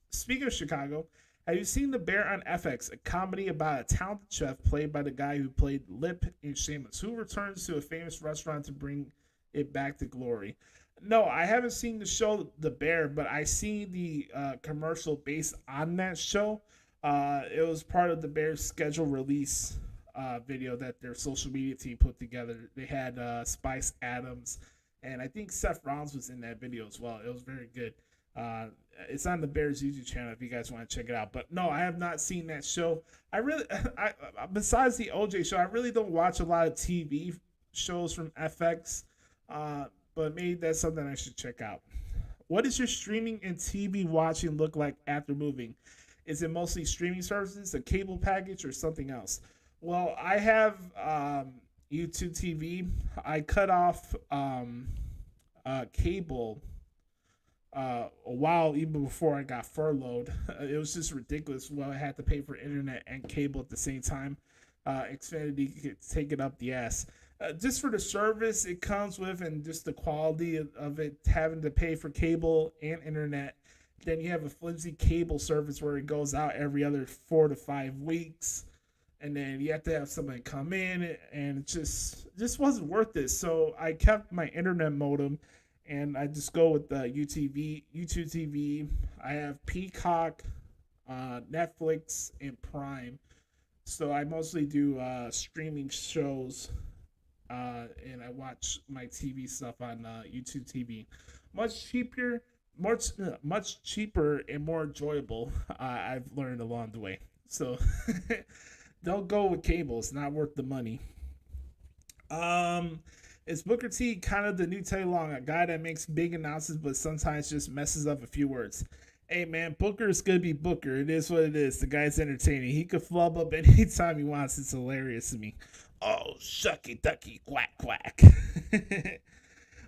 Speaker 1: Speaking of Chicago, have you seen The Bear on FX, a comedy about a talented chef played by the guy who played Lip in Shameless, who returns to a famous restaurant to bring it back to glory? No, I haven't seen the show The Bear, but I seen the commercial based on that show. It was part of the Bear's schedule release video that their social media team put together. They had Spice Adams, and I think Seth Rollins was in that video as well. It was very good. It's on the Bears YouTube channel if you guys want to check it out. But no, I have not seen that show. I besides the OJ show, I really don't watch a lot of TV shows from FX. But maybe that's something I should check out. What does your streaming and TV watching look like after moving? Is it mostly streaming services, a cable package, or something else? Well, I have YouTube TV. I cut off cable a while even before I got furloughed. It was just ridiculous. Well, I had to pay for internet and cable at the same time. Xfinity could take it up the ass. Just for the service it comes with and just the quality of it, having to pay for cable and internet. Then you have a flimsy cable service where it goes out every other 4 to 5 weeks. And then you have to have somebody come in, and it just wasn't worth it. So I kept my internet modem, and I just go with the YouTube TV. I have Peacock, Netflix, and Prime. So I mostly do streaming shows and I watch my TV stuff on YouTube TV. Much cheaper, much cheaper and more enjoyable. I've learned along the way. So don't go with cable; it's not worth the money. Um, is Booker T kind of the new Teddy Long, a guy that makes big announcements but sometimes just messes up a few words? Hey man, Booker is gonna be Booker. It is what it is. The guy's entertaining. He could flub up anytime he wants. It's hilarious to me. Oh, shucky ducky quack quack.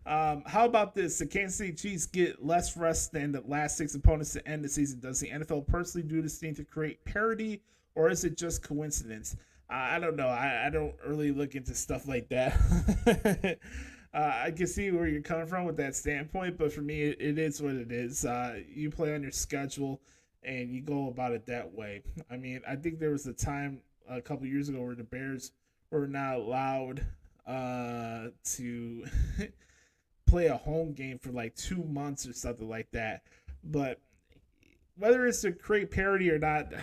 Speaker 1: How about this? The Kansas City Chiefs get less rest than the last six opponents to end the season. Does the NFL personally do this thing to create parity, or is it just coincidence? I don't know. I don't really look into stuff like that. I can see where you're coming from with that standpoint, but for me, it is what it is. You play on your schedule, and you go about it that way. I mean, I think there was a time a couple years ago where the Bears were not allowed to play a home game for like 2 months or something like that. But whether it's to create parity or not,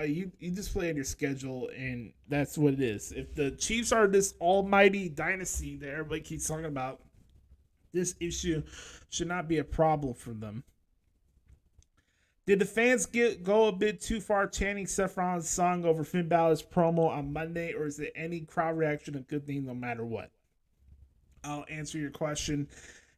Speaker 1: you just play on your schedule, and that's what it is. If the Chiefs are this almighty dynasty that everybody keeps talking about, this issue should not be a problem for them. Did the fans go a bit too far chanting Seth Rollins' song over Finn Balor's promo on Monday, or is it any crowd reaction a good thing no matter what? I'll answer your question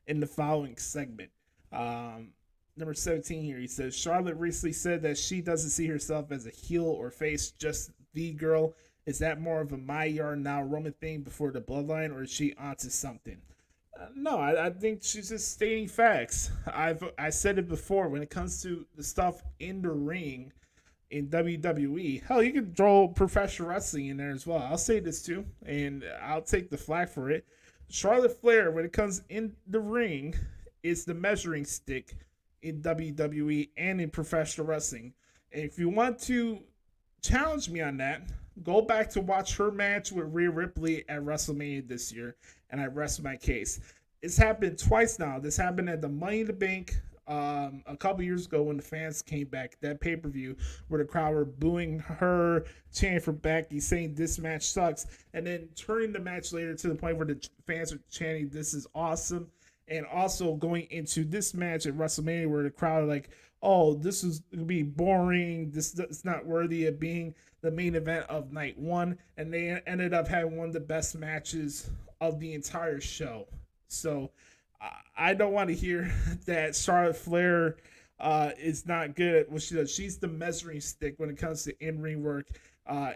Speaker 1: in the following segment. Number 17 here, he says, Charlotte recently said that she doesn't see herself as a heel or face, just the girl. Is that more of a my yard now Roman thing before the bloodline, or is she onto something? No, I think she's just stating facts. I said it before, when it comes to the stuff in the ring in WWE, hell, you can throw professional wrestling in there as well. I'll say this too, and I'll take the flack for it. Charlotte Flair, when it comes in the ring, is the measuring stick in WWE and in professional wrestling. And if you want to challenge me on that, go back to watch her match with Rhea Ripley at WrestleMania this year, and I rest my case. It's happened twice now. This happened at the Money in the Bank a couple years ago when the fans came back, that pay-per-view where the crowd were booing her, chanting for Becky, saying this match sucks, and then turning the match later to the point where the fans are chanting this is awesome. And also going into this match at WrestleMania where the crowd are like, oh, this is going to be boring. This is not worthy of being the main event of night one. And they ended up having one of the best matches of the entire show. So I don't want to hear that Charlotte Flair is not good at what she does. She's the measuring stick when it comes to in-ring work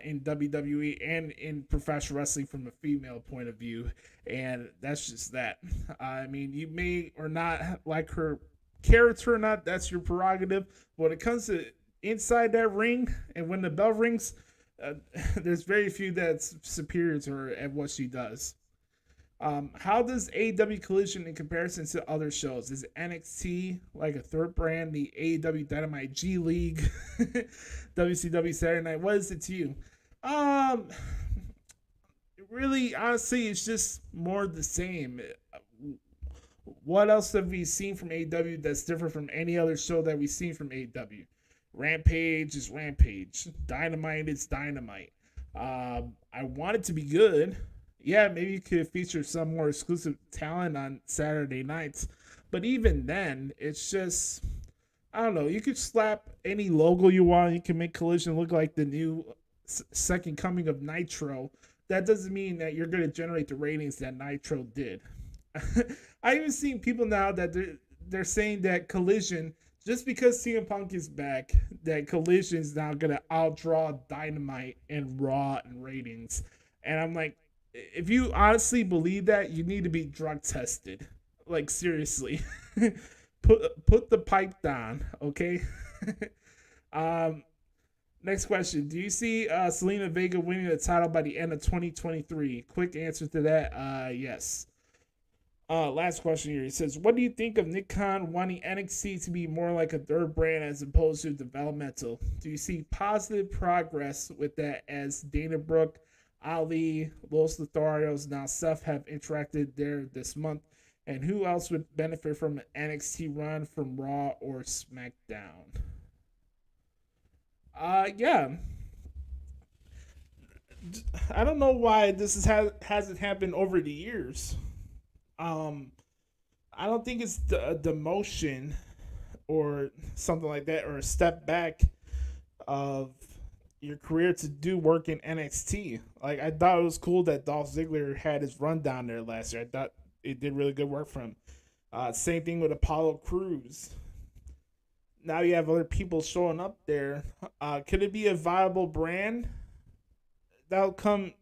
Speaker 1: in WWE and in professional wrestling from a female point of view. And that's just that. I mean, you may or not like her character or not. That's your prerogative. But when it comes to inside that ring and when the bell rings, there's very few that's superior to her at what she does. How does AEW Collision in comparison to other shows? Is NXT like a third brand, the AEW Dynamite G League, WCW Saturday Night? What is it to you? Really, honestly, it's just more the same. What else have we seen from AEW that's different from any other show that we've seen from AEW? Rampage is Rampage. Dynamite is Dynamite. I want it to be good. Yeah, maybe you could feature some more exclusive talent on Saturday nights. But even then, it's just, I don't know. You could slap any logo you want. You can make Collision look like the new second coming of Nitro. That doesn't mean that you're going to generate the ratings that Nitro did. I even seen people now that they're saying that Collision, just because CM Punk is back, that Collision is now going to outdraw Dynamite and Raw in ratings. And I'm like, if you honestly believe that, you need to be drug tested. Like, seriously. put the pipe down, okay? Next question. Do you see Zelina Vega winning the title by the end of 2023? Quick answer to that, yes. Last question here. It says, what do you think of Nick Khan wanting NXT to be more like a third brand as opposed to developmental? Do you see positive progress with that as Dana Brooke, Ali, Los Lotharios, now Seth have interacted there this month? And who else would benefit from an NXT run from Raw or SmackDown? Yeah. I don't know why hasn't happened over the years. Um, I don't think it's a demotion or something like that, or a step back of your career to do work in NXT. Like, I thought it was cool that Dolph Ziggler had his run down there last year. I thought it did really good work for him. Same thing with Apollo Crews. Now you have other people showing up there. Could it be a viable brand? That'll come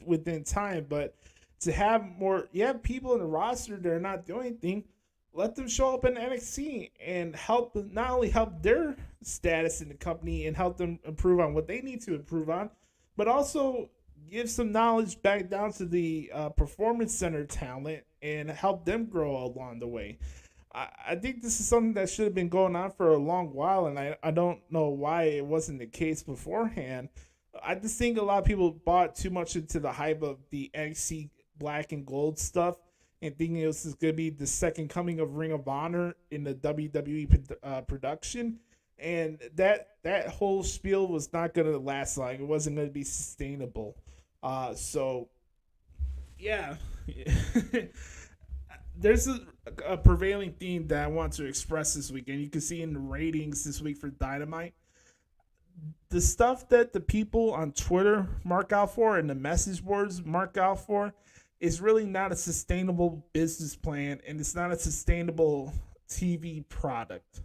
Speaker 1: within time, but to have more, you have people in the roster that are not doing anything. Let them show up in NXT and help, not only help their status in the company and help them improve on what they need to improve on, but also give some knowledge back down to the performance center talent and help them grow along the way. I think this is something that should have been going on for a long while, and I don't know why it wasn't the case beforehand. I just think a lot of people bought too much into the hype of the NXT Black and Gold stuff and thinking it was going to be the second coming of Ring of Honor in the WWE production. And that whole spiel was not going to last long. It wasn't going to be sustainable. So, yeah. There's a prevailing theme that I want to express this week, and you can see in the ratings this week for Dynamite. The stuff that the people on Twitter mark out for and the message boards mark out for is really not a sustainable business plan, and it's not a sustainable TV product.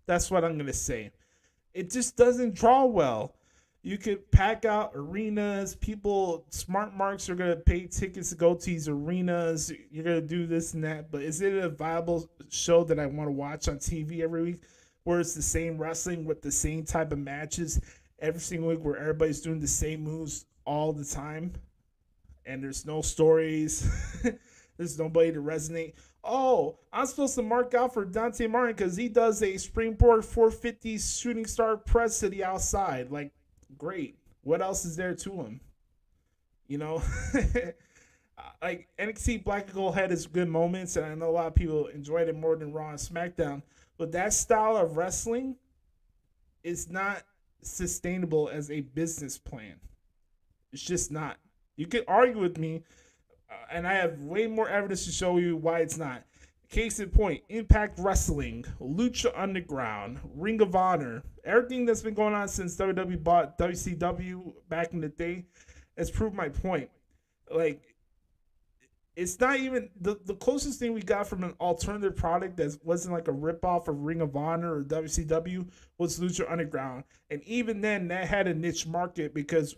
Speaker 1: That's what I'm going to say. It just doesn't draw well. You could pack out arenas. People, smart marks are going to pay tickets to go to these arenas. You're going to do this and that. But is it a viable show that I want to watch on TV every week, where it's the same wrestling with the same type of matches every single week, where everybody's doing the same moves all the time? And there's no stories. There's nobody to resonate. Oh, I'm supposed to mark out for Dante Martin because he does a springboard 450 shooting star press to the outside. Like, great. What else is there to him? You know? Like, NXT Black and Gold had its good moments, and I know a lot of people enjoyed it more than Raw and SmackDown. But that style of wrestling is not sustainable as a business plan. It's just not. You can argue with me, and I have way more evidence to show you why it's not. Case in point, Impact Wrestling, Lucha Underground, Ring of Honor, everything that's been going on since WWE bought WCW back in the day has proved my point. Like, it's not even the closest thing we got from an alternative product that wasn't like a ripoff of Ring of Honor or WCW was Lucha Underground. And even then, that had a niche market because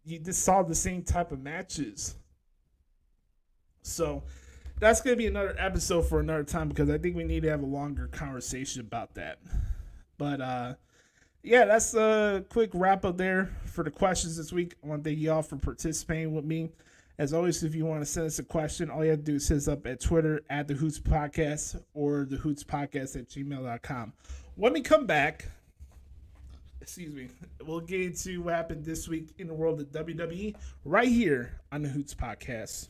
Speaker 1: you just saw the same type of matches. So that's going to be another episode for another time because I think we need to have a longer conversation about that. But yeah, that's a quick wrap up there for the questions this week. I want to thank you all for participating with me. As always, if you want to send us a question, all you have to do is hit us up at Twitter at the Hoots Podcast or the Hoots Podcast at gmail.com. When we come back, we'll get into what happened this week in the world of WWE right here on the Hoots Podcast.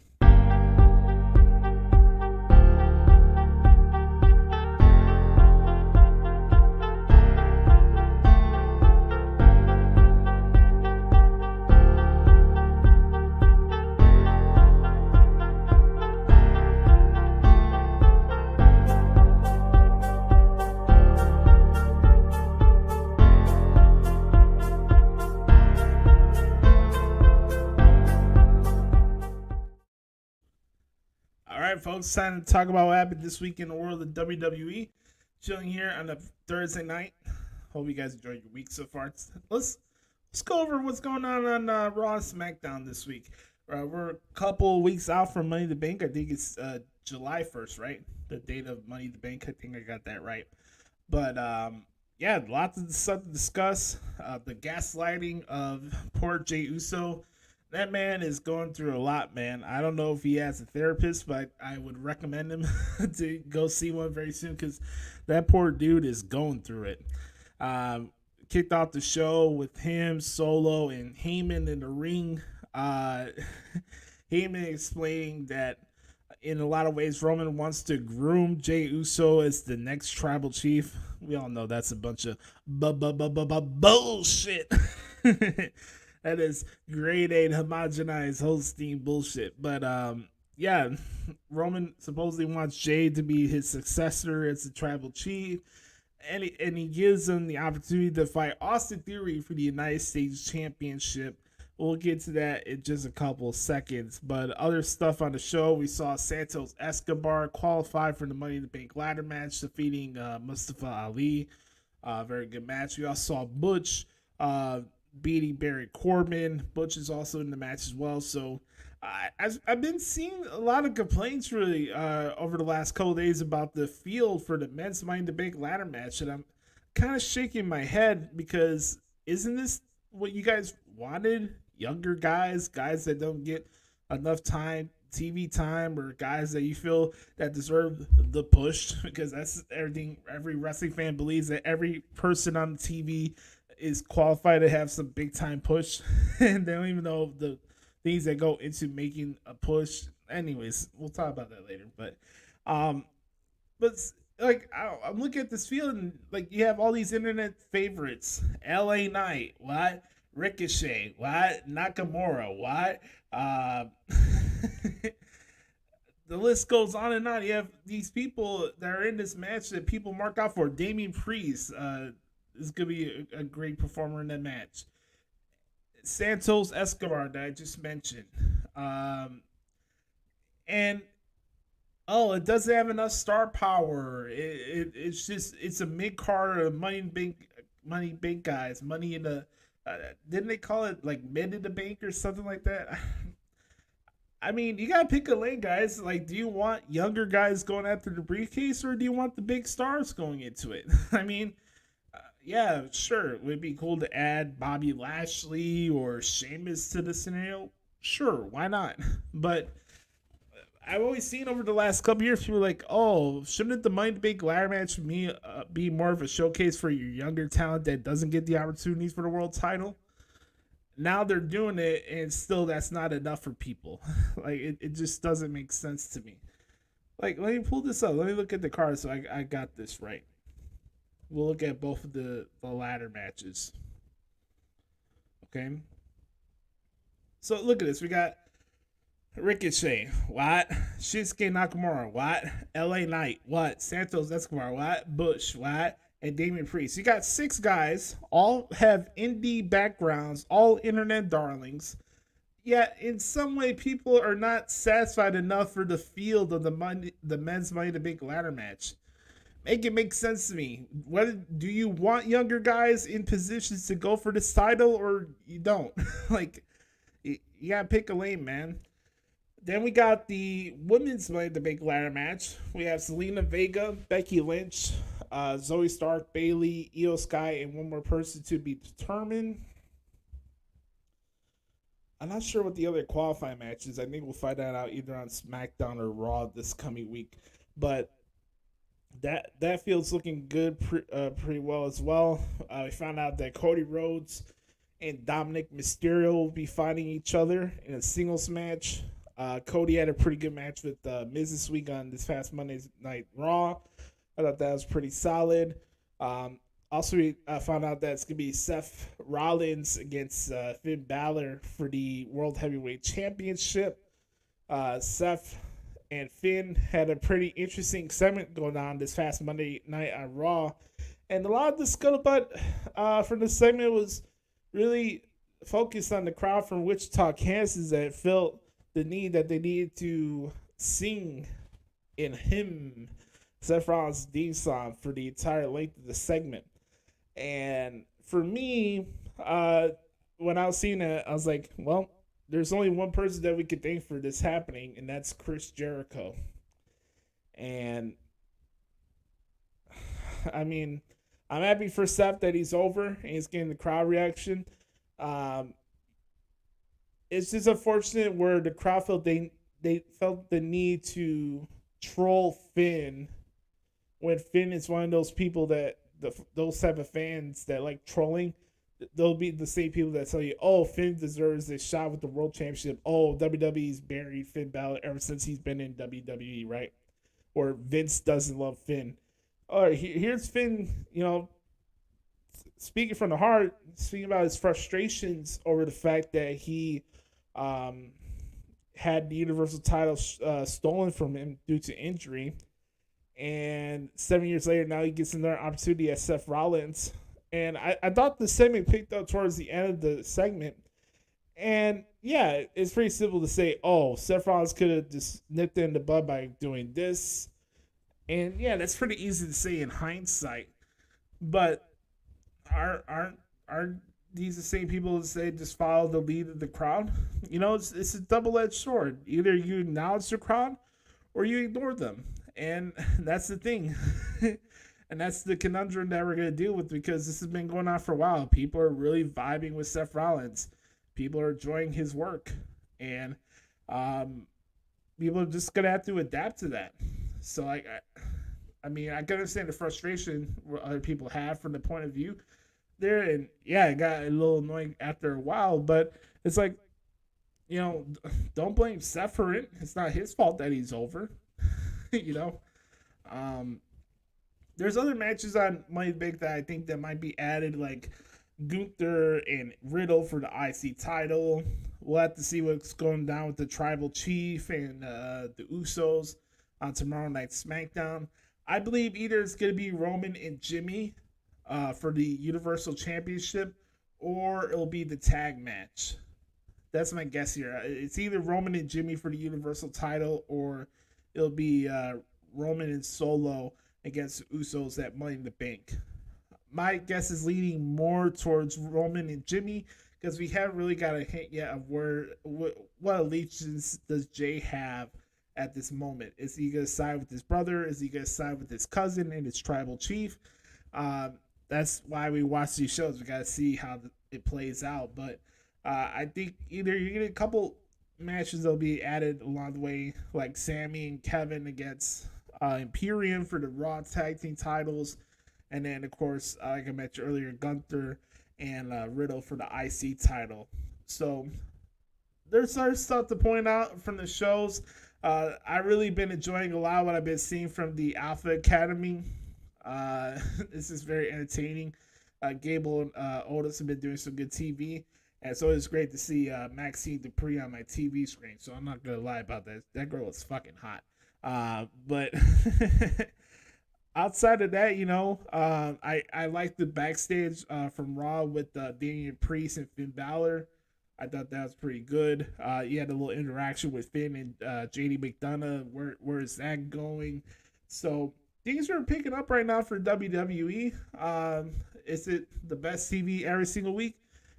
Speaker 1: Folks, time to talk about what happened this week in the world of WWE. Chilling here on a Thursday night. Hope you guys enjoyed your week so far. Let's go over what's going on Raw and SmackDown this week. We're a couple weeks out from Money in the Bank. I think it's July 1st, right? The date of Money in the Bank. I think I got that right. But yeah, lots of stuff to discuss. The gaslighting of poor Jey Uso. That man is going through a lot, man. I don't know if he has a therapist, but I would recommend him to go see one very soon because that poor dude is going through it. Kicked off the show with him, Solo, and Heyman in the ring. Heyman explaining that in a lot of ways Roman wants to groom Jey Uso as the next tribal chief. We all know that's a bunch of bullshit. That is grade A homogenized Holstein bullshit. But yeah, Roman supposedly wants Jade to be his successor as the tribal chief, and he gives him the opportunity to fight Austin Theory for the United States Championship. We'll get to that in just a couple of seconds. But other stuff on the show, we saw Santos Escobar qualify for the Money in the Bank ladder match, defeating Mustafa Ali. Very good match. We also saw Butch beating Barry Corbin. Butch is also in the match as well. So I've been seeing a lot of complaints really over the last couple of days about the field for the men's Money in the Bank ladder match, and I'm kind of shaking my head because isn't this what you guys wanted? Younger guys that don't get enough TV time, or guys that you feel that deserve the push, because that's everything every wrestling fan believes, that every person on the TV is qualified to have some big time push, and they don't even know the things that go into making a push. Anyways, we'll talk about that later. But like I'm looking at this field, and like you have all these internet favorites: LA Knight, what? Ricochet, what? Nakamura, what? The list goes on and on. You have these people that are in this match that people mark out for. Damian Priest is going to be a great performer in that match. Santos Escobar that I just mentioned. And it doesn't have enough star power. It's a mid card of money bank guys. Money in the didn't they call it like mid in the bank or something like that? I mean, you gotta pick a lane, guys. Like, do you want younger guys going after the briefcase, or do you want the big stars going into it? I mean, yeah, sure, it would be cool to add Bobby Lashley or Sheamus to the scenario. Sure, why not? But I've always seen over the last couple years, people are like, oh, shouldn't the Money in the Bank ladder match be more of a showcase for your younger talent that doesn't get the opportunities for the world title? Now they're doing it, and still that's not enough for people. Like, it just doesn't make sense to me. Like, let me pull this up. Let me look at the card so I got this right. We'll look at both of the ladder matches. Okay. So look at this. We got Ricochet, what? Shinsuke Nakamura, what? LA Knight, what? Santos Escobar, what? Bush, what? And Damian Priest. You got 6 guys, all have indie backgrounds, all internet darlings. Yet in some way, people are not satisfied enough for the field of the men's Money in the Bank ladder match. Make it make sense to me. Whether do you want younger guys in positions to go for this title, or you don't? Like, you gotta pick a lane, man. Then we got the women's Money in the Bank ladder match. We have Zelina Vega, Becky Lynch, Zoe Stark, Bayley, Io Sky, and one more person to be determined. I'm not sure what the other qualifying match is. I think we'll find that out either on SmackDown or Raw this coming week. But that field's looking good pretty well as well. We found out that Cody Rhodes and Dominic Mysterio will be fighting each other in a singles match. Cody had a pretty good match with Miz this week on this past Monday Night Raw. I thought that was pretty solid. Also, we found out that it's going to be Seth Rollins against Finn Balor for the World Heavyweight Championship. Seth and Finn had a pretty interesting segment going on this past Monday night on Raw. And a lot of the scuttlebutt from the segment was really focused on the crowd from Wichita, Kansas, that felt the need that they needed to sing in hymn Seth Rollins' theme song for the entire length of the segment. And for me, when I was seeing it, I was like, well, there's only one person that we could thank for this happening, and that's Chris Jericho. And I mean, I'm happy for Seth that he's over and he's getting the crowd reaction. It's just unfortunate where the crowd felt they felt the need to troll Finn, when Finn is one of those people that those type of fans that like trolling. They'll be the same people that tell you, oh, Finn deserves a shot with the world championship. Oh, WWE's buried Finn Balor ever since he's been in WWE, right? Or Vince doesn't love Finn. All right, here's Finn, speaking from the heart, speaking about his frustrations over the fact that he had the Universal title stolen from him due to injury. And 7 years later, now he gets another opportunity at Seth Rollins. And I thought the segment picked up towards the end of the segment. And yeah, it's pretty simple to say, oh, Seth Rollins could have just nipped it in the bud by doing this. And yeah, that's pretty easy to say in hindsight. But aren't these the same people that say just follow the lead of the crowd? You know, it's a double-edged sword. Either you acknowledge the crowd or you ignore them. And that's the thing. And that's the conundrum that we're going to deal with, because this has been going on for a while. People are really vibing with Seth Rollins. People are enjoying his work. And people are just going to have to adapt to that. So, I mean, I can understand the frustration other people have from the point of view there. And, yeah, it got a little annoying after a while. But it's like, you know, don't blame Seth for it. It's not his fault that he's over. You know? There's other matches on Money in the Bank that I think that might be added, like Gunther and Riddle for the IC title. We'll have to see what's going down with the Tribal Chief and the Usos on tomorrow night's SmackDown. I believe either it's going to be Roman and Jimmy for the Universal Championship, or it'll be the tag match. That's my guess here. It's either Roman and Jimmy for the Universal title, or it'll be Roman and Solo against the Usos at Money in the Bank. My guess is leaning more towards Roman and Jimmy, because we haven't really got a hint yet of what allegiance does Jay have at this moment. Is he going to side with his brother? Is he going to side with his cousin and his tribal chief? That's why we watch these shows. We got to see how it plays out. But I think either you get a couple matches that'll be added along the way, like Sammy and Kevin against Imperium for the Raw Tag Team titles, and then of course, like I mentioned earlier, Gunther and Riddle for the IC title. So there's other stuff to point out from the shows. I really been enjoying a lot of what I've been seeing from the Alpha Academy. This is very entertaining. Gable and Otis have been doing some good TV. And so it's great to see Maxine Dupree on my TV screen. So I'm not going to lie about that. That girl is fucking hot. But outside of that, you know, I like the backstage from Raw with Damian Priest and Finn Balor. I thought that was pretty good. You had a little interaction with Finn and JD McDonough. Where is that going? So things are picking up right now for WWE. Is it the best TV every single week?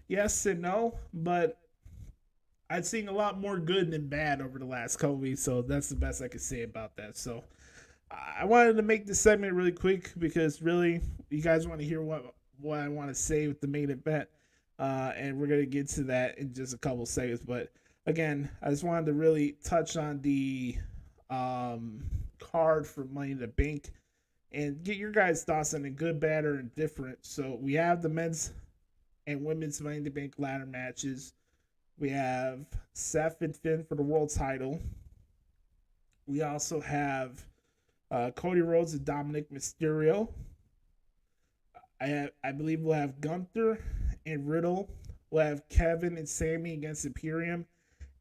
Speaker 1: Yes and no, but I've seen a lot more good than bad over the last couple weeks, so that's the best I can say about that. So I wanted to make this segment really quick, because really, you guys want to hear what I want to say with the main event, and we're going to get to that in just a couple seconds. But again, I just wanted to really touch on the card for Money in the Bank and get your guys' thoughts on it, good, bad, or indifferent. So we have the men's and women's Money in the Bank ladder matches. We have Seth and Finn for the world title. We also have Cody Rhodes and Dominic Mysterio. I believe we'll have Gunther and Riddle. We'll have Kevin and Sammy against Imperium.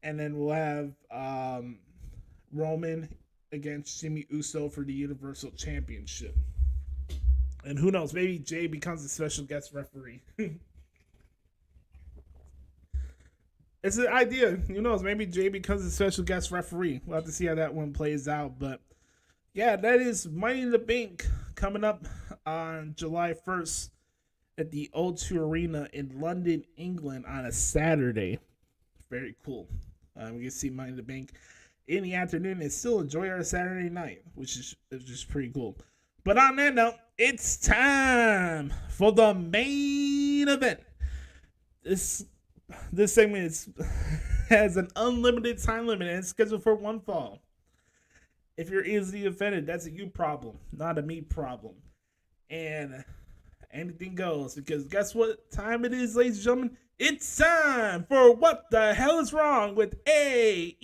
Speaker 1: And then we'll have Roman against Jimmy Uso for the Universal Championship. And who knows, maybe Jay becomes a special guest referee. It's an idea. Who knows? Maybe Jay becomes a special guest referee. We'll have to see how that one plays out. But yeah, that is Money in the Bank coming up on July 1st at the O2 Arena in London, England on a Saturday. Very cool. We can see Money in the Bank in the afternoon and still enjoy our Saturday night, which is just pretty cool. But on that note, it's time for the main event. This segment has an unlimited time limit and it's scheduled for one fall. If you're easily offended, that's a you problem, not a me problem. And anything goes, because guess what time it is, ladies and gentlemen? It's time for What the Hell is Wrong with AEW.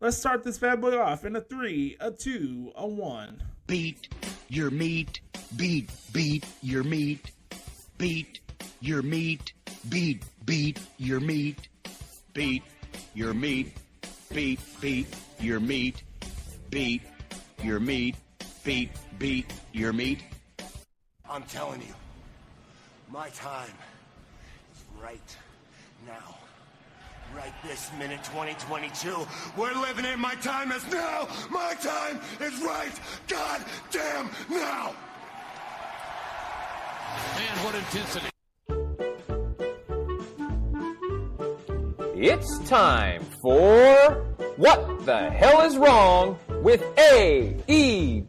Speaker 1: Let's start this bad boy off in a 3, a 2, a 1.
Speaker 2: Beat your meat beat your meat, beat your meat, beat your meat, beat your meat, beat your meat, beat your meat, beat your meat.
Speaker 3: I'm telling you, my time is right now. Right this minute, 2022. We're living it. My time is now. My time is right goddamn now.
Speaker 4: Man, what intensity.
Speaker 5: It's time for What the Hell is Wrong with AEW?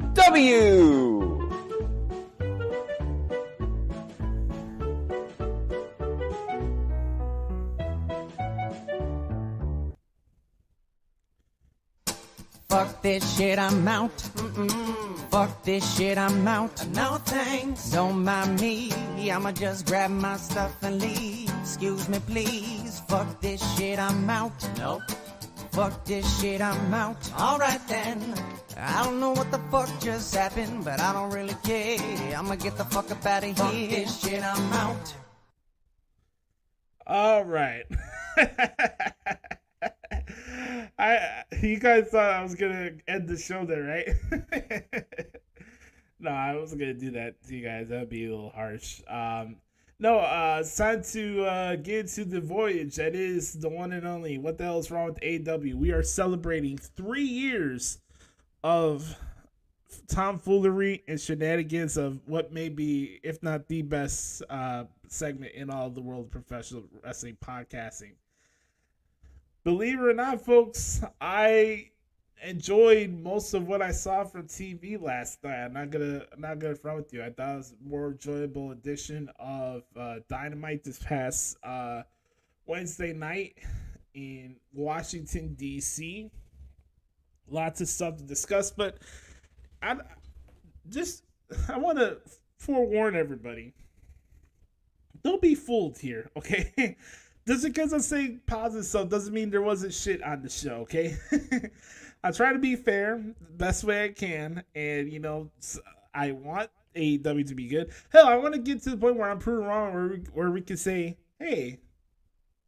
Speaker 6: Fuck this shit, I'm out. Fuck this shit, I'm out. No thanks. Don't mind me. I'ma just grab my stuff and leave. Excuse me, please. Fuck this shit, I'm out. Nope. Fuck this shit, I'm out. Alright then. I don't know what the fuck just happened, but I don't really care. I'ma get the fuck up out of here. Fuck this shit, I'm out.
Speaker 1: Alright. You guys thought I was gonna end the show there, right? No, I wasn't gonna do that to you guys. That'd be a little harsh. It's time to get into the voyage. That is the one and only. What the hell is wrong with AEW? We are celebrating 3 years of tomfoolery and shenanigans of what may be, if not the best segment in all of the world of professional wrestling podcasting. Believe it or not, folks, I enjoyed most of what I saw from TV last night. I'm not gonna front with you. I thought it was a more enjoyable edition of Dynamite this past Wednesday night in Washington, D.C. Lots of stuff to discuss, but I want to forewarn everybody. Don't be fooled here, okay? Just because I'm saying positive stuff doesn't mean there wasn't shit on the show, okay? I try to be fair the best way I can, and, I want AEW to be good. Hell, I want to get to the point where I'm proven wrong, where we can say, hey,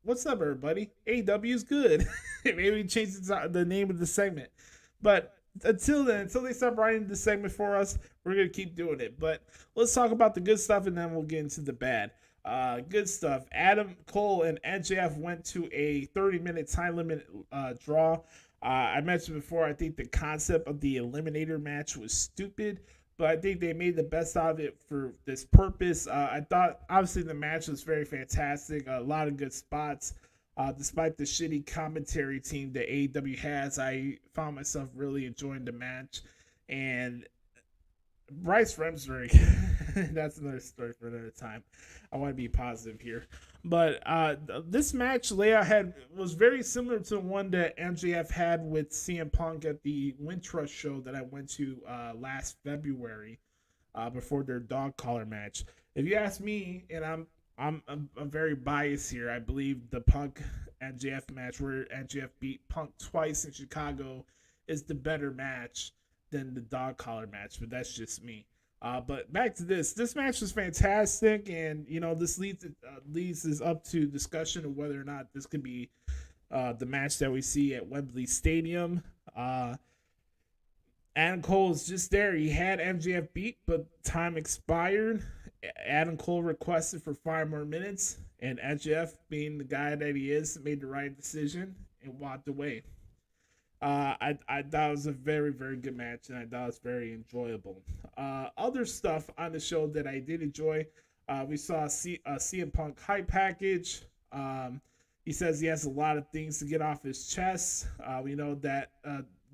Speaker 1: what's up, everybody? AEW is good. Maybe we change the name of the segment. But until then, until they stop writing the segment for us, we're going to keep doing it. But let's talk about the good stuff, and then we'll get into the bad. Good stuff. Adam Cole and MJF went to a 30-minute time limit draw. I mentioned before, I think the concept of the Eliminator match was stupid, but I think they made the best out of it for this purpose. I thought, obviously, the match was very fantastic. A lot of good spots. Despite the shitty commentary team that AEW has, I found myself really enjoying the match. And Bryce Remsburg, that's another story for another time. I want to be positive here. But this match layout was very similar to the one that MJF had with CM Punk at the Wintrust show that I went to last February before their dog collar match. If you ask me, and I'm very biased here, I believe the Punk MJF match where MJF beat Punk twice in Chicago is the better match than the dog collar match, but that's just me. But back to this match was fantastic, and this leads us up to discussion of whether or not this could be the match that we see at Wembley Stadium. Adam Cole is just there. He had MJF beat, but time expired. Adam Cole requested for 5 more minutes, and MJF, being the guy that he is, made the right decision and walked away. I thought it was a very, very good match, and I thought it was very enjoyable. Other stuff on the show that I did enjoy, we saw a CM Punk hype package. He says he has a lot of things to get off his chest. We know that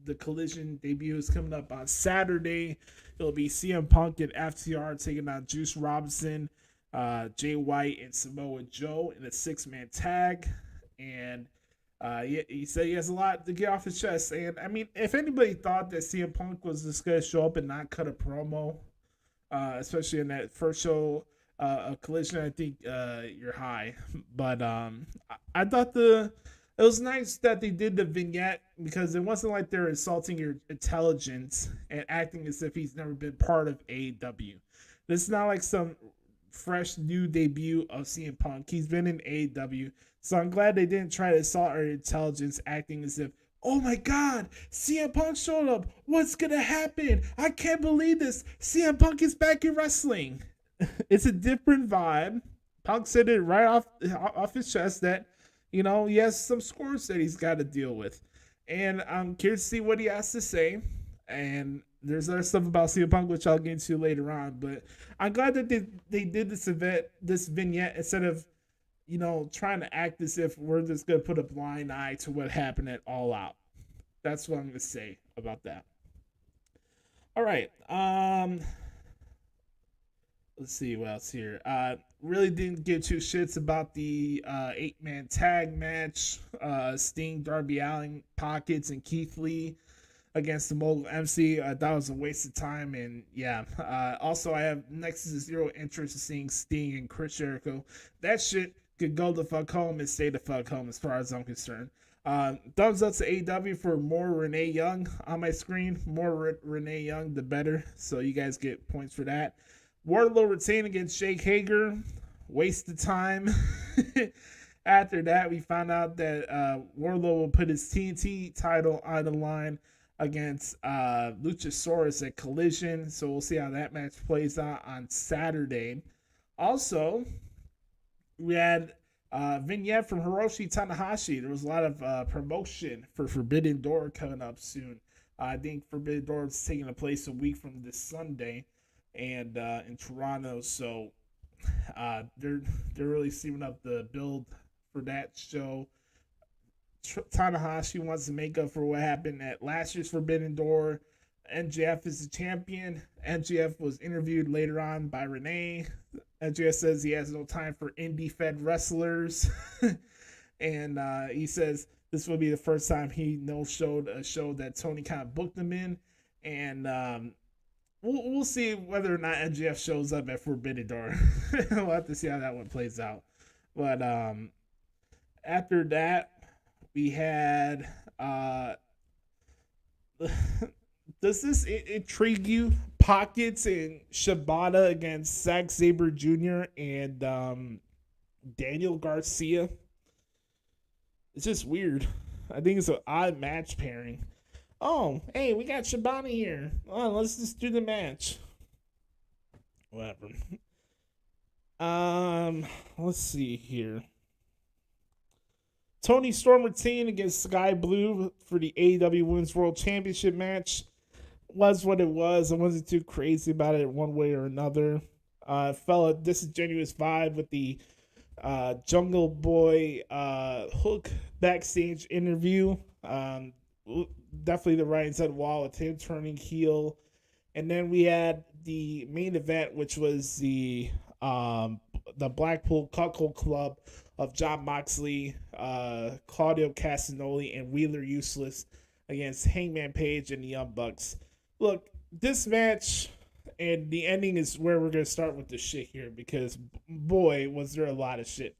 Speaker 1: the Collision debut is coming up on Saturday. It'll be CM Punk and FTR taking on Juice Robinson, Jay White, and Samoa Joe in a 6-man tag. And he said he has a lot to get off his chest. And, I mean, if anybody thought that CM Punk was just going to show up and not cut a promo, especially in that first show of Collision, I think you're high. But I thought it was nice that they did the vignette, because it wasn't like they're insulting your intelligence and acting as if he's never been part of AEW. This is not like some fresh new debut of CM Punk. He's been in AEW. So I'm glad they didn't try to assault our intelligence, acting as if, oh my God, CM Punk showed up. What's going to happen? I can't believe this. CM Punk is back in wrestling. It's a different vibe. Punk said it right off his chest that, he has some scores that he's got to deal with. And I'm curious to see what he has to say. And there's other stuff about CM Punk, which I'll get into later on. But I'm glad that they did this vignette instead of, trying to act as if we're just going to put a blind eye to what happened at All Out. That's what I'm going to say about that. All right. Let's see what else here. Really didn't give two shits about the 8-man tag match. Sting, Darby Allin, Pockets, and Keith Lee against the Mogul MC. That was a waste of time. And yeah, also I have next to zero interest in seeing Sting and Chris Jericho. That shit could go the fuck home and stay the fuck home as far as I'm concerned. Thumbs up to AEW for more Renee Young on my screen. More Renee Young, the better. So you guys get points for that. Wardlow retained against Jake Hager. Waste of time. After that, we found out that Wardlow will put his TNT title on the line against Luchasaurus at Collision. So we'll see how that match plays out on Saturday. Also, we had vignette from Hiroshi Tanahashi. There was a lot of promotion for Forbidden Door coming up soon. I think Forbidden Door is taking place a week from this Sunday, and in Toronto. So they're really steaming up the build for that show. Tanahashi wants to make up for what happened at last year's Forbidden Door. MJF is the champion. MJF was interviewed later on by Renee. MJF says he has no time for indie-fed wrestlers. And he says this will be the first time he no-showed a show that Tony kind of booked him in. And we'll see whether or not MJF shows up at Forbidden Door. We'll have to see how that one plays out. But after that, we had... does this intrigue you? Pockets and Shibata against Zack Sabre Jr. and Daniel Garcia. It's just weird. I think it's an odd match pairing. Oh, hey, we got Shibata here. Oh, let's just do the match. Whatever. Let's see here. Tony Storm retained against Sky Blue for the AEW Women's World Championship match. Was what it was. I wasn't too crazy about it one way or another. Felt a disingenuous vibe with the Jungle Boy Hook backstage interview. Definitely the right side wall with him turning heel. And then we had the main event, which was the Blackpool Cuckold Club of Jon Moxley, Claudio Castagnoli, and Wheeler Useless against Hangman Page and the Young Bucks. Look, this match and the ending is where we're going to start with the shit here, because boy, was there a lot of shit.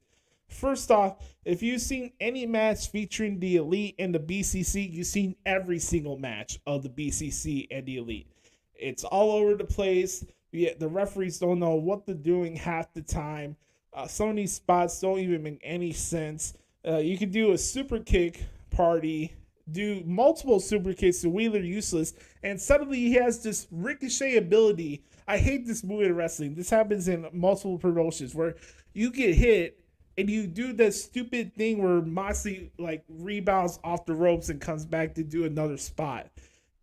Speaker 1: First off, if you've seen any match featuring the Elite and the BCC, you've seen every single match of the BCC and the Elite. It's all over the place. The referees don't know what they're doing half the time. Some of these spots don't even make any sense. You could do a super kick party, do multiple super kicks to Wheeler Useless, and suddenly he has this ricochet ability. I hate this move in wrestling. This happens in multiple promotions where you get hit and you do that stupid thing where Moxley rebounds off the ropes and comes back to do another spot.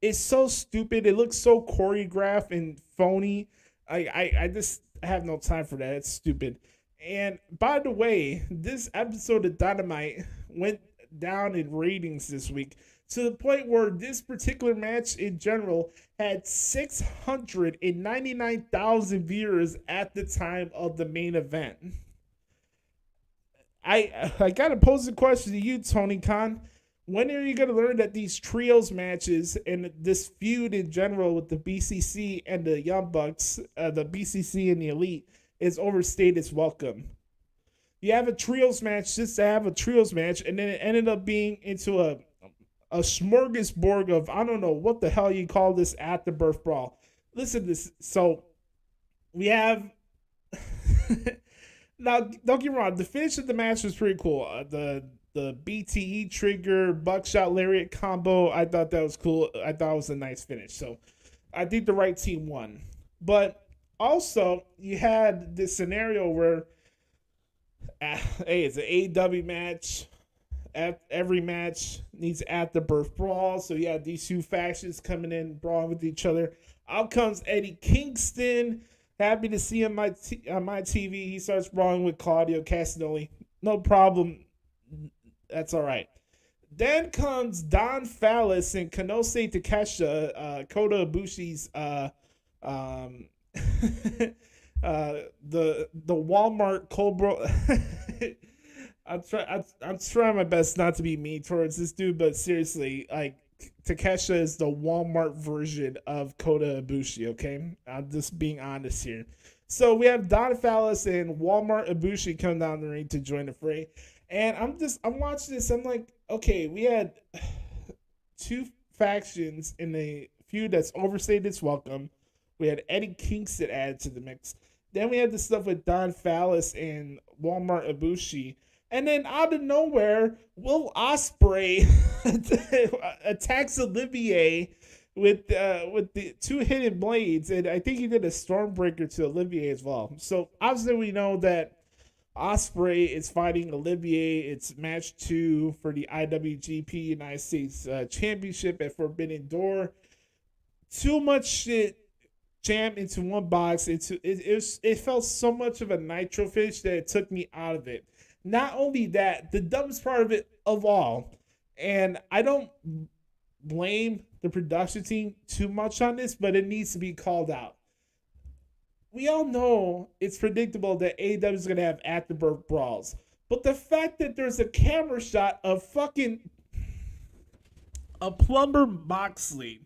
Speaker 1: It's so stupid. It looks so choreographed and phony. I just have no time for that. It's stupid. And by the way, this episode of Dynamite went down in ratings this week to the point where this particular match in general had 699,000 viewers at the time of the main event. I gotta pose a question to you, Tony Khan. When are you gonna learn that these trios matches and this feud in general with the BCC and the Young Bucks, the BCC and the Elite, is overstayed its welcome? You have a trios match just to have a trios match, and then it ended up being into a smorgasbord of, I don't know what the hell you call this afterbirth brawl. Listen to this. So we have now. Don't get me wrong. The finish of the match was pretty cool. The BTE trigger buckshot lariat combo. I thought that was cool. I thought it was a nice finish. So I think the right team won. But also you had this scenario where, hey, it's an AEW match. Every match needs afterbirth brawl. So you have these two factions coming in, brawling with each other. Out comes Eddie Kingston. Happy to see him on my TV. He starts brawling with Claudio Castagnoli. No problem. That's all right. Then comes Don Fallis and Kanose Takeshita, Kota Ibushi's the Walmart Cobra. I'm trying my best not to be mean towards this dude, but seriously, like, Takeshita is the Walmart version of Kota Ibushi, okay? I'm just being honest here. So we have Don Fallis and Walmart Ibushi come down the ring to join the fray. And I'm watching this, I'm like, okay, we had two factions in a feud that's overstayed its welcome. We had Eddie Kingston added to the mix. Then we had the stuff with Don Fallis and Walmart Ibushi. And then out of nowhere, Will Ospreay attacks Olivier with the two hidden blades, and I think he did a Stormbreaker to Olivier as well. So obviously we know that Ospreay is fighting Olivier. It's match 2 for the IWGP United States Championship at Forbidden Door. Too much shit jammed into one box. It felt so much of a Nitro finish that it took me out of it. Not only that, the dumbest part of it of all, and I don't blame the production team too much on this, but it needs to be called out. We all know it's predictable that AEW is going to have afterbirth brawls, but the fact that there's a camera shot of fucking a Plumber Moxley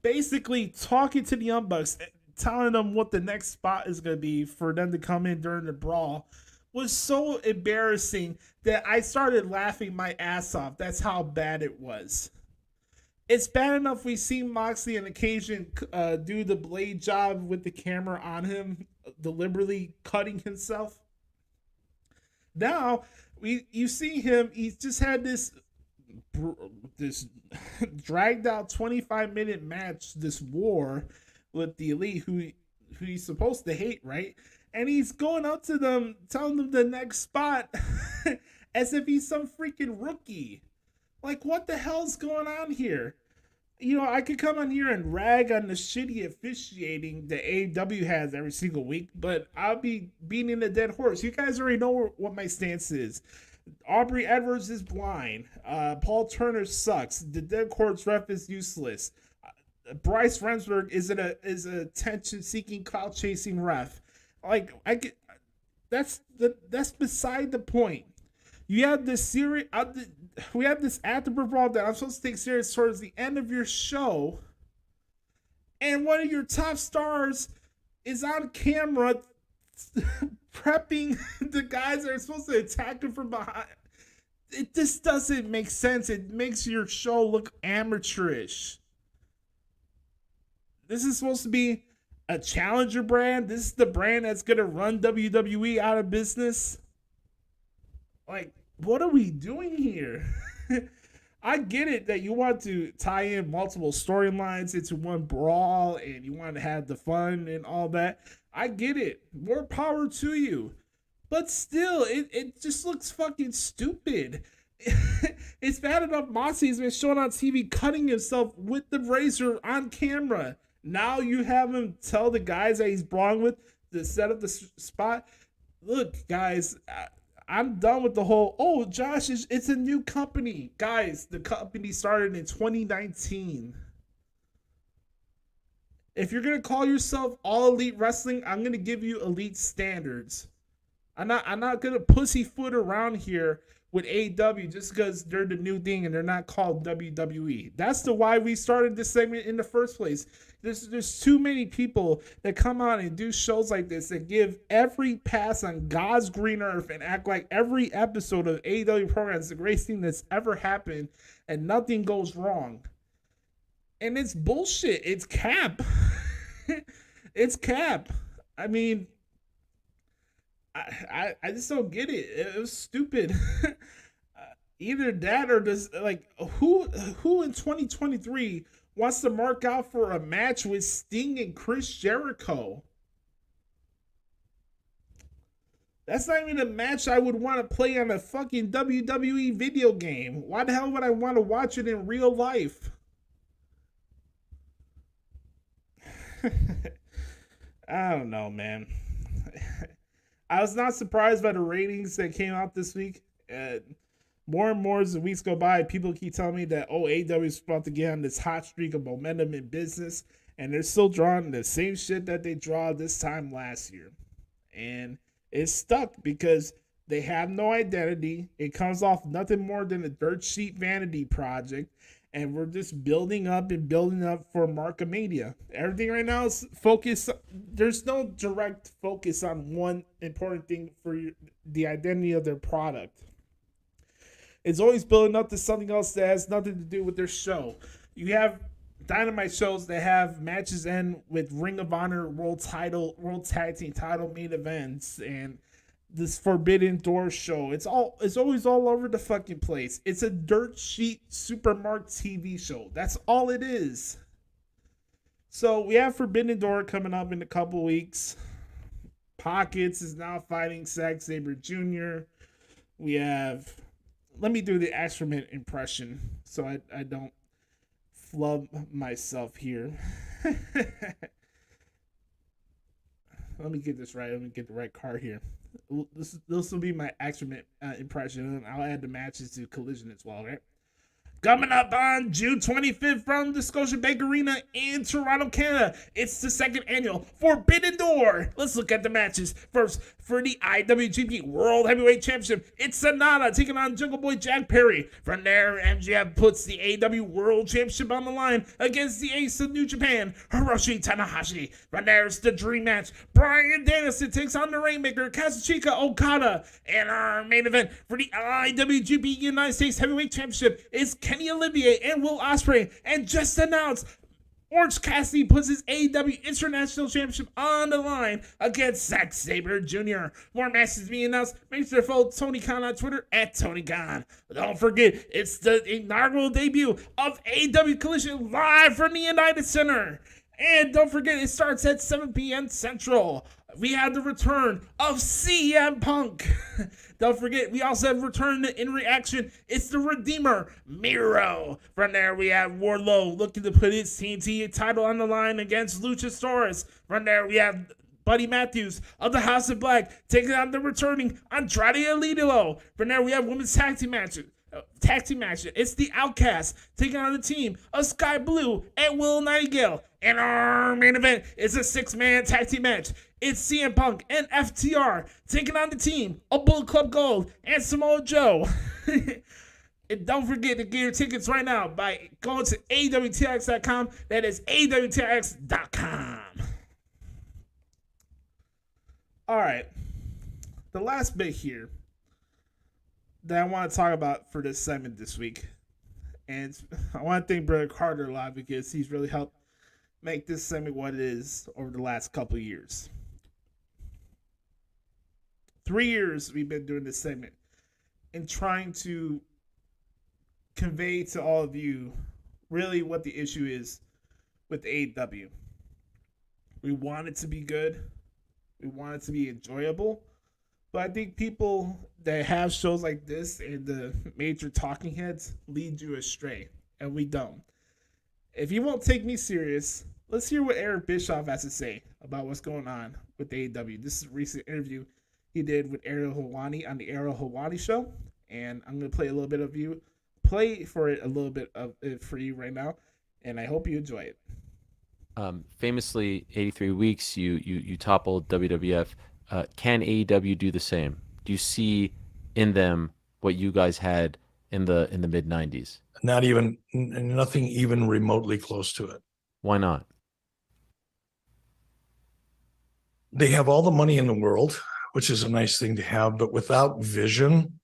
Speaker 1: basically talking to the Young Bucks, telling them what the next spot is going to be for them to come in during the brawl, was so embarrassing that I started laughing my ass off. That's how bad it was. It's bad enough we see Moxley on occasion do the blade job with the camera on him, deliberately cutting himself. Now, you see him, he's just had this dragged out 25-minute match, this war with the Elite, who he's supposed to hate, right? And he's going up to them, telling them the next spot as if he's some freaking rookie. Like, what the hell's going on here? You know, I could come on here and rag on the shitty officiating that AEW has every single week, but I'll be beating a dead horse. You guys already know what my stance is. Aubrey Edwards is blind. Paul Turner sucks. The Dead Court's ref is useless. Bryce Remsburg is a attention-seeking, clout-chasing ref. Like, that's beside the point. You have this series. We have this afterbirth brawl that I'm supposed to take serious towards the end of your show, and one of your top stars is on camera prepping the guys that are supposed to attack him from behind. It just doesn't make sense. It makes your show look amateurish. This is supposed to be a challenger brand. This is the brand that's going to run WWE out of business. Like, what are we doing here? I get it that you want to tie in multiple storylines into one brawl and you want to have the fun and all that. I get it. More power to you. But still, it just looks fucking stupid. It's bad enough Moxley's been shown on TV cutting himself with the razor on camera. Now you have him tell the guys that he's brawling with to set up the spot. Look, guys, I'm done with the whole, oh, Josh, it's a new company. Guys, the company started in 2019. If you're going to call yourself All Elite Wrestling, I'm going to give you elite standards. I'm not going to pussyfoot around here with AEW just because they're the new thing and they're not called WWE. That's the why we started this segment in the first place. There's too many people that come on and do shows like this that give every pass on God's green earth and act like every episode of AEW program is the greatest thing that's ever happened and nothing goes wrong. And it's bullshit. It's cap. It's cap. I mean, I just don't get it. It was stupid. Either that or does like who in 2023 wants to mark out for a match with Sting and Chris Jericho? That's not even a match I would want to play on a fucking WWE video game. Why the hell would I want to watch it in real life? I don't know, man. I was not surprised by the ratings that came out this week. More and more as the weeks go by, people keep telling me that, AEW is about to get on this hot streak of momentum in business, and they're still drawing the same shit that they draw this time last year. And it's stuck because they have no identity. It comes off nothing more than a dirt sheet vanity project, and we're just building up for Markamania. Everything right now is focused. There's no direct focus on one important thing for the identity of their product. It's always building up to something else that has nothing to do with their show. You have Dynamite shows that have matches end with Ring of Honor World Tag Team title main events, and this Forbidden Door show. It's always all over the fucking place. It's a dirt sheet supermarket TV show. That's all it is. So we have Forbidden Door coming up in a couple weeks. Pockets is now fighting Zack Sabre Jr. We have. Let me do the Excrement impression so I don't flub myself here. Let me get this right. Let me get the right card here. This will be my Excrement impression, and I'll add the matches to Collision as well, right? Coming up on June 25th from the Scotiabank Arena in Toronto, Canada, it's the second annual Forbidden Door. Let's look at the matches. First, for the IWGP World Heavyweight Championship, it's Sonata taking on Jungle Boy Jack Perry. From there, MJF puts the AEW World Championship on the line against the ace of New Japan, Hiroshi Tanahashi. From there, it's the dream match. Bryan Danielson takes on the Rainmaker, Kazuchika Okada. And our main event for the IWGP United States Heavyweight Championship is Kenny Olivier and Will Ospreay. And just announced, Orange Cassidy puts his AEW International Championship on the line against Zack Sabre Jr. More matches being announced. Make sure to follow Tony Khan on Twitter at Tony Khan. Don't forget, it's the inaugural debut of AEW Collision live from the United Center. And don't forget, it starts at 7 p.m. Central. We have the return of CM Punk. Don't forget, we also have return in reaction. It's the Redeemer, Miro. From there, we have Wardlow looking to put his TNT title on the line against Luchasaurus. From there, we have Buddy Matthews of the House of Black taking on the returning Andrade El Idolo. From there, we have women's tag team matches. It's the Outcast taking on the team of Sky Blue and Will Nightingale. And our main event is a 6-man tag team match. It's CM Punk and FTR taking on the team of Bullet Club Gold and Samoa Joe. And don't forget to get your tickets right now by going to awtix.com. That is awtix.com. All right. The last bit here that I want to talk about for this segment this week. And I want to thank Brother Carter a lot because he's really helped make this segment what it is over the last couple of years. 3 years we've been doing this segment and trying to convey to all of you really what the issue is with AEW. We want it to be good. We want it to be enjoyable. But I think people that have shows like this and the major talking heads lead you astray, and we don't. If you won't take me serious, let's hear what Eric Bischoff has to say about what's going on with AEW. This is a recent interview he did with Ariel Helwani on the Ariel Helwani show, and I'm going to play a little bit of you. Play for it a little bit of it for you right now, and I hope you enjoy it.
Speaker 4: Famously, 83 weeks, you toppled WWF. Can AEW do the same? Do you see in them what you guys had in the mid 90s?
Speaker 7: Nothing even remotely close to it.
Speaker 4: Why not?
Speaker 7: They have all the money in the world, which is a nice thing to have, but without vision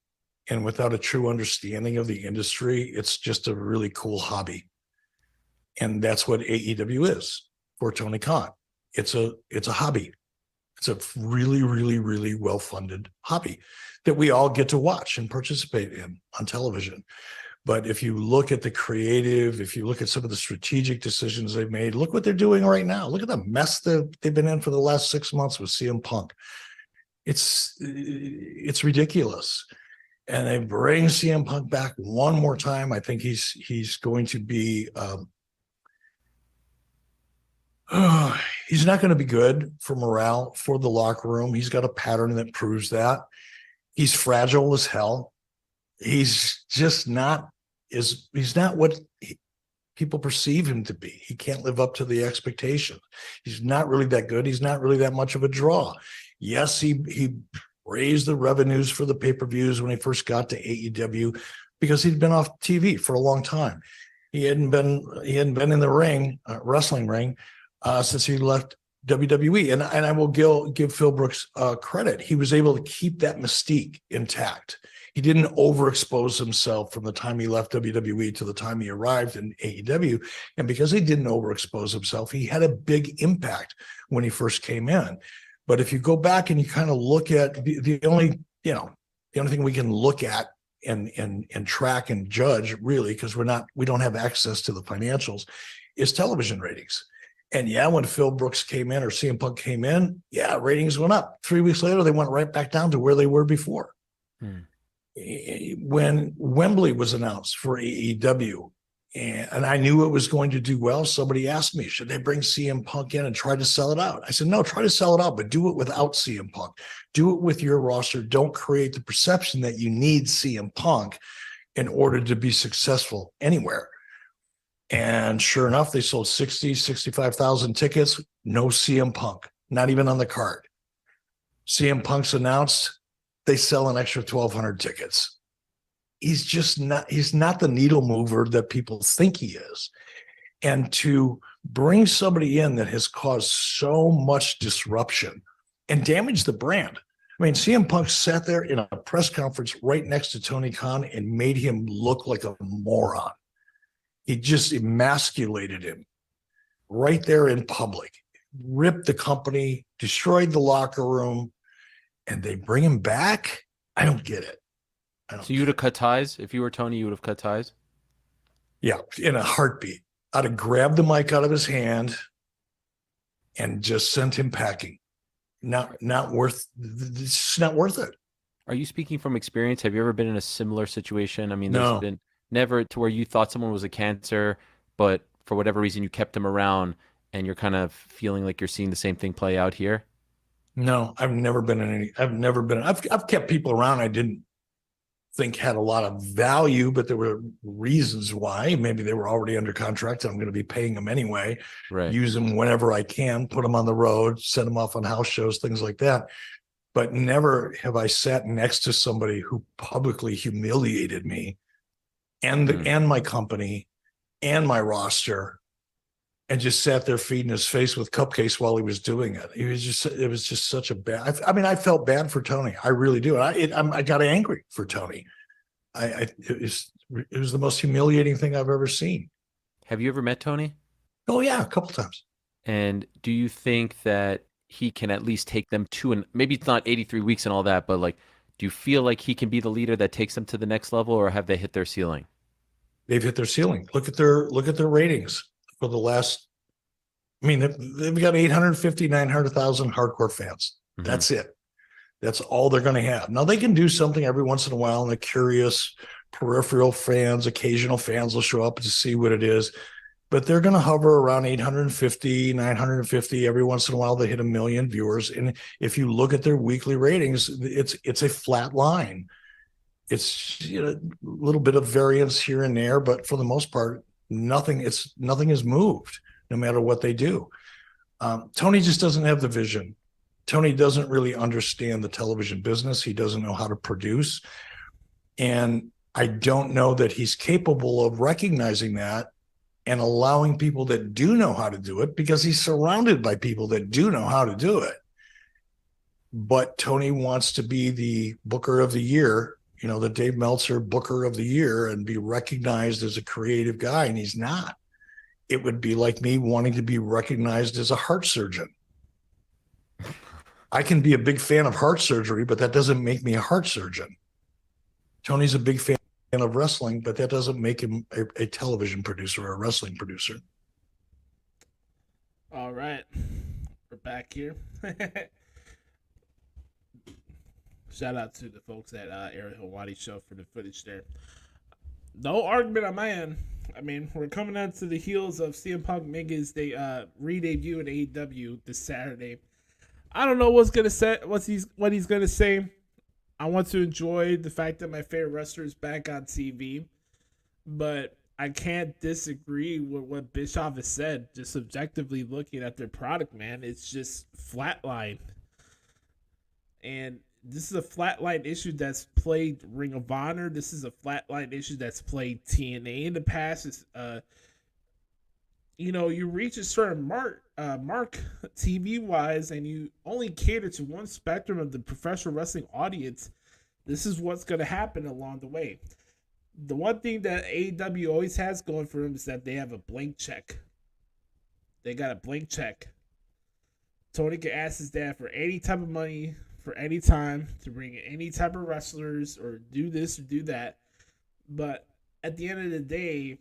Speaker 7: and without a true understanding of the industry, it's just a really cool hobby. And that's what AEW is for Tony Khan. It's a hobby. It's a really, really, really well-funded hobby that we all get to watch and participate in on television. But if you look at the creative, if you look at some of the strategic decisions they've made, look what they're doing right now. Look at the mess that they've been in for the last 6 months with CM Punk. It's ridiculous. And they bring CM Punk back one more time. I think he's going to be he's not going to be good for morale, for the locker room. He's got a pattern that proves that. He's fragile as hell. He's just not he's not what people perceive him to be. He can't live up to the expectation. He's not really that good. He's not really that much of a draw. Yes, he raised the revenues for the pay-per-views when he first got to AEW because he'd been off TV for a long time. He hadn't been in the ring, wrestling ring, since he left WWE. And I will give Phil Brooks credit. He was able to keep that mystique intact. He didn't overexpose himself from the time he left WWE to the time he arrived in AEW. And because he didn't overexpose himself, he had a big impact when he first came in. But if you go back and you kind of look at the only thing we can look at and track and judge, really, because we don't have access to the financials, is television ratings. And yeah, when Phil Brooks came in or CM Punk came in, yeah, ratings went up. 3 weeks later, they went right back down to where they were before. When Wembley was announced for AEW, and I knew it was going to do well, somebody asked me, should they bring CM Punk in and try to sell it out? I said, no, try to sell it out, but do it without CM Punk. Do it with your roster. Don't create the perception that you need CM Punk in order to be successful anywhere. And sure enough, they sold 65,000 tickets, no CM Punk, not even on the card. CM Punk's announced, they sell an extra 1,200 tickets. He's not the needle mover that people think he is. And to bring somebody in that has caused so much disruption and damaged the brand. I mean, CM Punk sat there in a press conference right next to Tony Khan and made him look like a moron. He just emasculated him right there in public, ripped the company, destroyed the locker room, and they bring him back? I don't get it.
Speaker 4: So you would have cut ties? If you were Tony, you would have cut ties?
Speaker 7: Yeah, in a heartbeat. I'd have grabbed the mic out of his hand and just sent him packing. It's not worth it.
Speaker 4: Are you speaking from experience? Have you ever been in a similar situation? I mean,
Speaker 7: No.
Speaker 4: there's been never to where you thought someone was a cancer, but for whatever reason you kept them around and you're kind of feeling like you're seeing the same thing play out here?
Speaker 7: No, I've kept people around I didn't think had a lot of value, but there were reasons why. Maybe they were already under contract and I'm going to be paying them anyway.
Speaker 4: Right.
Speaker 7: Use them whenever I can, put them on the road, send them off on house shows, things like that. But never have I sat next to somebody who publicly humiliated me and my company and my roster and just sat there feeding his face with cupcakes while he was doing it. It was just such a bad. I mean, I felt bad for Tony. I really do. I got angry for Tony. It was the most humiliating thing I've ever seen.
Speaker 4: Have you ever met Tony?
Speaker 7: Oh yeah, a couple times.
Speaker 4: And do you think that he can at least take them to, and maybe it's not 83 weeks and all that, but like, do you feel like he can be the leader that takes them to the next level, or have they hit their ceiling?
Speaker 7: They've hit their ceiling. Look at their ratings for the last. I mean, they've got 850, 900,000 hardcore fans.
Speaker 4: Mm-hmm.
Speaker 7: That's it. That's all they're going to have. Now they can do something every once in a while, and the curious peripheral fans, occasional fans will show up to see what it is. But they're going to hover around 850, 950. Every once in a while, they hit 1 million viewers. And if you look at their weekly ratings, it's a flat line. It's a little bit of variance here and there, but for the most part, nothing has moved, no matter what they do. Tony just doesn't have the vision. Tony doesn't really understand the television business. He doesn't know how to produce. And I don't know that he's capable of recognizing that and allowing people that do know how to do it, because he's surrounded by people that do know how to do it. But Tony wants to be the Booker of the Year, the Dave Meltzer Booker of the Year, and be recognized as a creative guy, and he's not. It would be like me wanting to be recognized as a heart surgeon. I can be a big fan of heart surgery, but that doesn't make me a heart surgeon. Tony's a big fan of wrestling, but that doesn't make him a television producer or a wrestling producer.
Speaker 1: All right. We're back here. Shout out to the folks at Area Hawaii Show for the footage there. No argument on my end. I mean, we're coming on to the heels of CM Punk making his re-debut in AEW this Saturday. I don't know what he's gonna say. I want to enjoy the fact that my favorite wrestler is back on TV, but I can't disagree with what Bischoff has said. Just objectively looking at their product, man, it's just flatline. And this is a flatline issue that's played Ring of Honor. This is a flatline issue that's played TNA in the past. It's, you reach a certain mark TV-wise, and you only cater to one spectrum of the professional wrestling audience. This is what's going to happen along the way. The one thing that AEW always has going for them is that they have a blank check. They got a blank check. Tony can ask his dad for any type of money, for any time, to bring in any type of wrestlers, or do this or do that. But at the end of the day,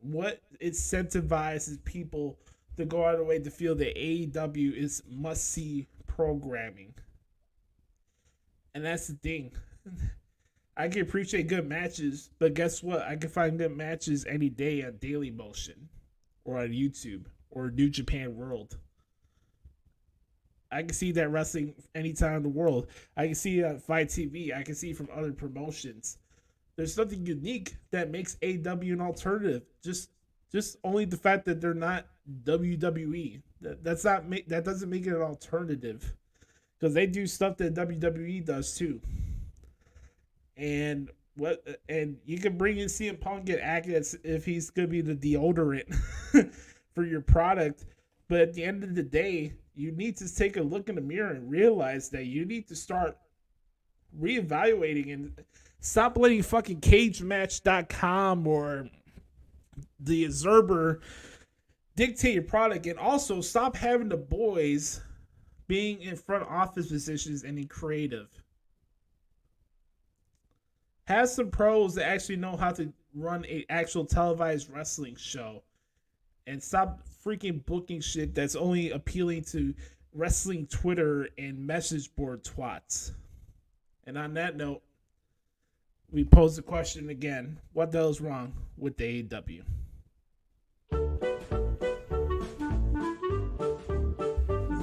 Speaker 1: what incentivizes people to go out of the way to feel that AEW is must-see programming? And that's the thing. I can appreciate good matches, but guess what? I can find good matches any day on Daily Motion or on YouTube or New Japan World. I can see that wrestling anytime in the world. I can see it on Fight TV. I can see it from other promotions. There's nothing unique that makes AEW an alternative. Just only the fact that they're not WWE. That doesn't make it an alternative, because they do stuff that WWE does too. And you can bring in CM Punk and act as if he's gonna be the deodorant for your product, but at the end of the day, you need to take a look in the mirror and realize that you need to start reevaluating and stop letting fucking CageMatch.com or the Observer dictate your product, and also stop having the boys being in front office positions and in creative. Have some pros that actually know how to run an actual televised wrestling show, and stop freaking booking shit that's only appealing to wrestling Twitter and message board twats. And on that note, we pose the question again: what the hell is wrong with the AEW?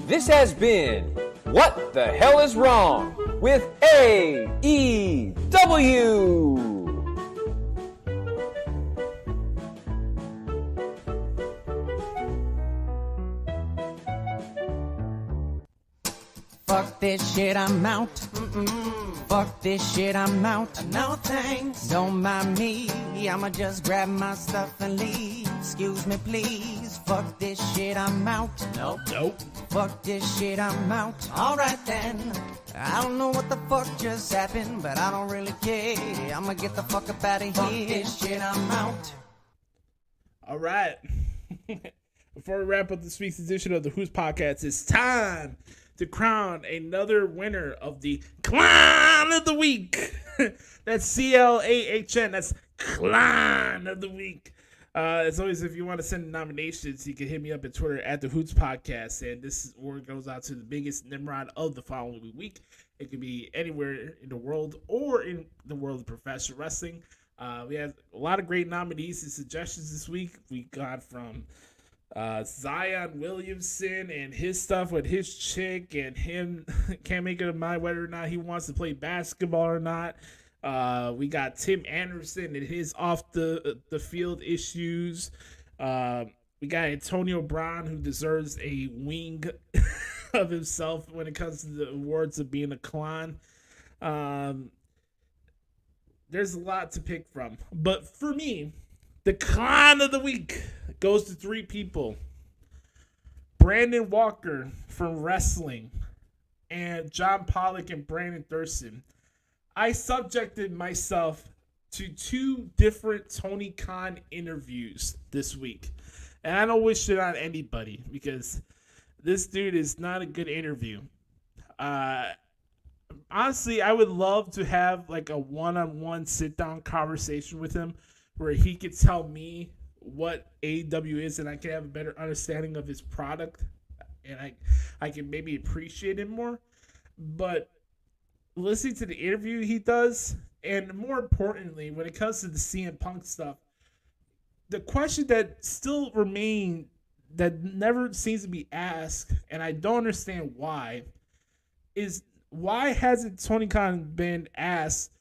Speaker 5: This has been What the Hell is Wrong with AEW.
Speaker 6: Fuck this shit, I'm out. Fuck this shit, I'm out. No thanks. Don't mind me, I'ma just grab my stuff and leave. Excuse me, please. Fuck this shit, I'm out. Nope. Fuck this shit, I'm out. Alright then. I don't know what the fuck just happened, but I don't really care. I'ma get the fuck up out of here. Fuck this shit, I'm out.
Speaker 1: Alright. Before we wrap up this week's edition of the Hoots Podcast, it's time to crown another winner of the CLAHN of the Week. That's CLAHN. That's CLAHN of the Week. As always, if you want to send nominations, you can hit me up at Twitter at the Hoots Podcast. And this award goes out to the biggest Nimrod of the following week. It could be anywhere in the world or in the world of professional wrestling. We have a lot of great nominees and suggestions this week. We got from Zion Williamson and his stuff with his chick, and him can't make it a mind whether or not he wants to play basketball or not. We got Tim Anderson and his off the field issues. We got Antonio Brown, who deserves a wing of himself when it comes to the awards of being a clown. There's a lot to pick from, but for me, the CLAHN of the week goes to three people: Brandon Walker from wrestling, and John Pollock and Brandon Thurston. I subjected myself to two different Tony Khan interviews this week, and I don't wish it on anybody because this dude is not a good interview. Honestly, I would love to have like a one-on-one sit-down conversation with him where he could tell me what AEW is and I can have a better understanding of his product and I can maybe appreciate it more. But listening to the interview he does, and more importantly, when it comes to the CM Punk stuff, the question that still remains that never seems to be asked, and I don't understand why, is why hasn't Tony Khan been asked,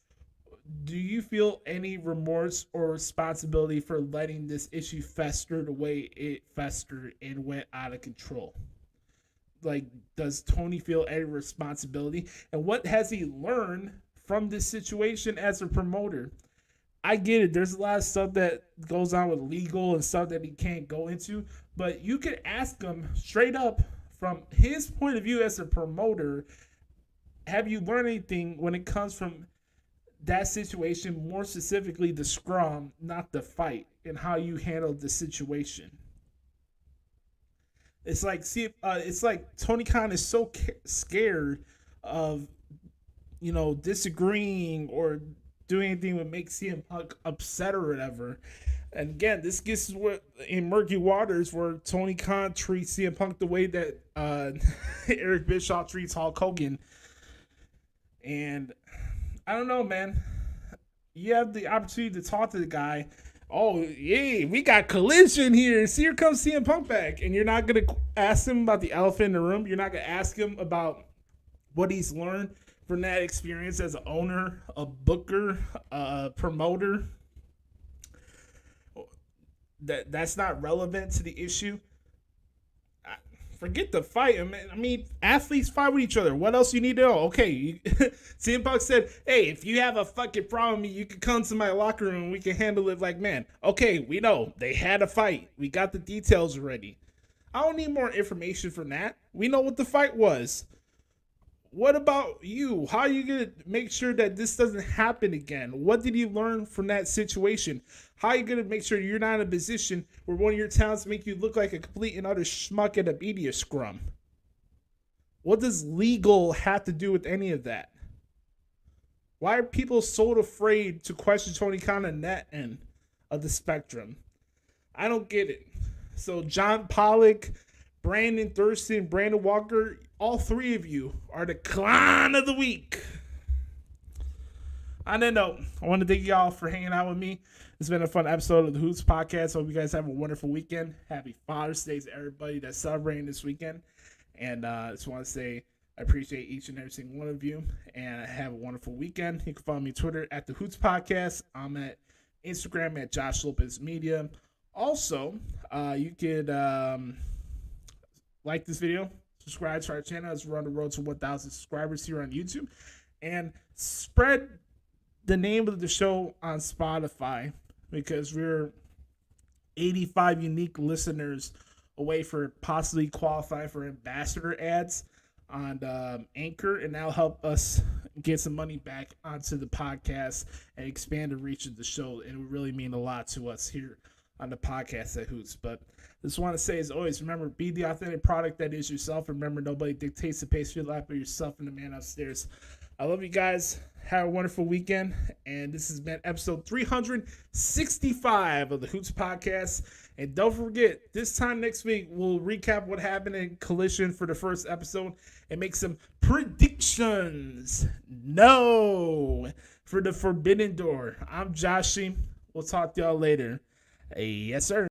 Speaker 1: do you feel any remorse or responsibility for letting this issue fester the way it festered and went out of control? Like, does Tony feel any responsibility? And what has he learned from this situation as a promoter? I get it. There's a lot of stuff that goes on with legal and stuff that he can't go into. But you could ask him straight up from his point of view as a promoter, have you learned anything when it comes from that situation, more specifically the scrum, not the fight, and how you handled the situation? It's like, it's like Tony Khan is so scared of, disagreeing or doing anything that makes CM Punk upset or whatever. And again, this gets in murky waters where Tony Khan treats CM Punk the way that Eric Bischoff treats Hulk Hogan. And I don't know, man. You have the opportunity to talk to the guy. Oh, yay, we got Collision here. See, here comes CM Punk back. And you're not going to ask him about the elephant in the room. You're not going to ask him about what he's learned from that experience as an owner, a booker, a promoter. That's not relevant to the issue. Forget the fight. I mean, athletes fight with each other. What else you need to know? Okay, CM Punk said, hey, if you have a fucking problem with me, you can come to my locker room and we can handle it like man. Okay, we know. They had a fight. We got the details already. I don't need more information from that. We know what the fight was. What about you? How are you going to make sure that this doesn't happen again? What did you learn from that situation? How are you going to make sure you're not in a position where one of your talents make you look like a complete and utter schmuck at a media scrum? What does legal have to do with any of that? Why are people so afraid to question Tony Khan on that end of the spectrum? I don't get it. So John Pollock, Brandon Thurston, Brandon Walker, all three of you are the CLAHN of the week. On that note, I want to thank y'all for hanging out with me. It's been a fun episode of the Hoots podcast. Hope you guys have a wonderful weekend. Happy Father's Day to everybody that's celebrating this weekend. And I just want to say I appreciate each and every single one of you. And have a wonderful weekend. You can follow me on Twitter at the Hoots podcast. I'm at Instagram at Josh Lopez Media. Also, you could like this video, subscribe to our channel as we're on the road to 1,000 subscribers here on YouTube, and spread the name of the show on Spotify because we're 85 unique listeners away for possibly qualifying for ambassador ads on Anchor, and that'll help us get some money back onto the podcast and expand the reach of the show. And it would really mean a lot to us here on the podcast at Hoots. But I just want to say, as always, remember, be the authentic product that is yourself. Remember, nobody dictates the pace of your life but yourself and the man upstairs. I love you guys. Have a wonderful weekend. And this has been episode 365 of the Hoots podcast. And don't forget, this time next week, we'll recap what happened in Collision for the first episode and make some predictions. No, for the Forbidden Door. I'm Joshie. We'll talk to y'all later. Yes, sir.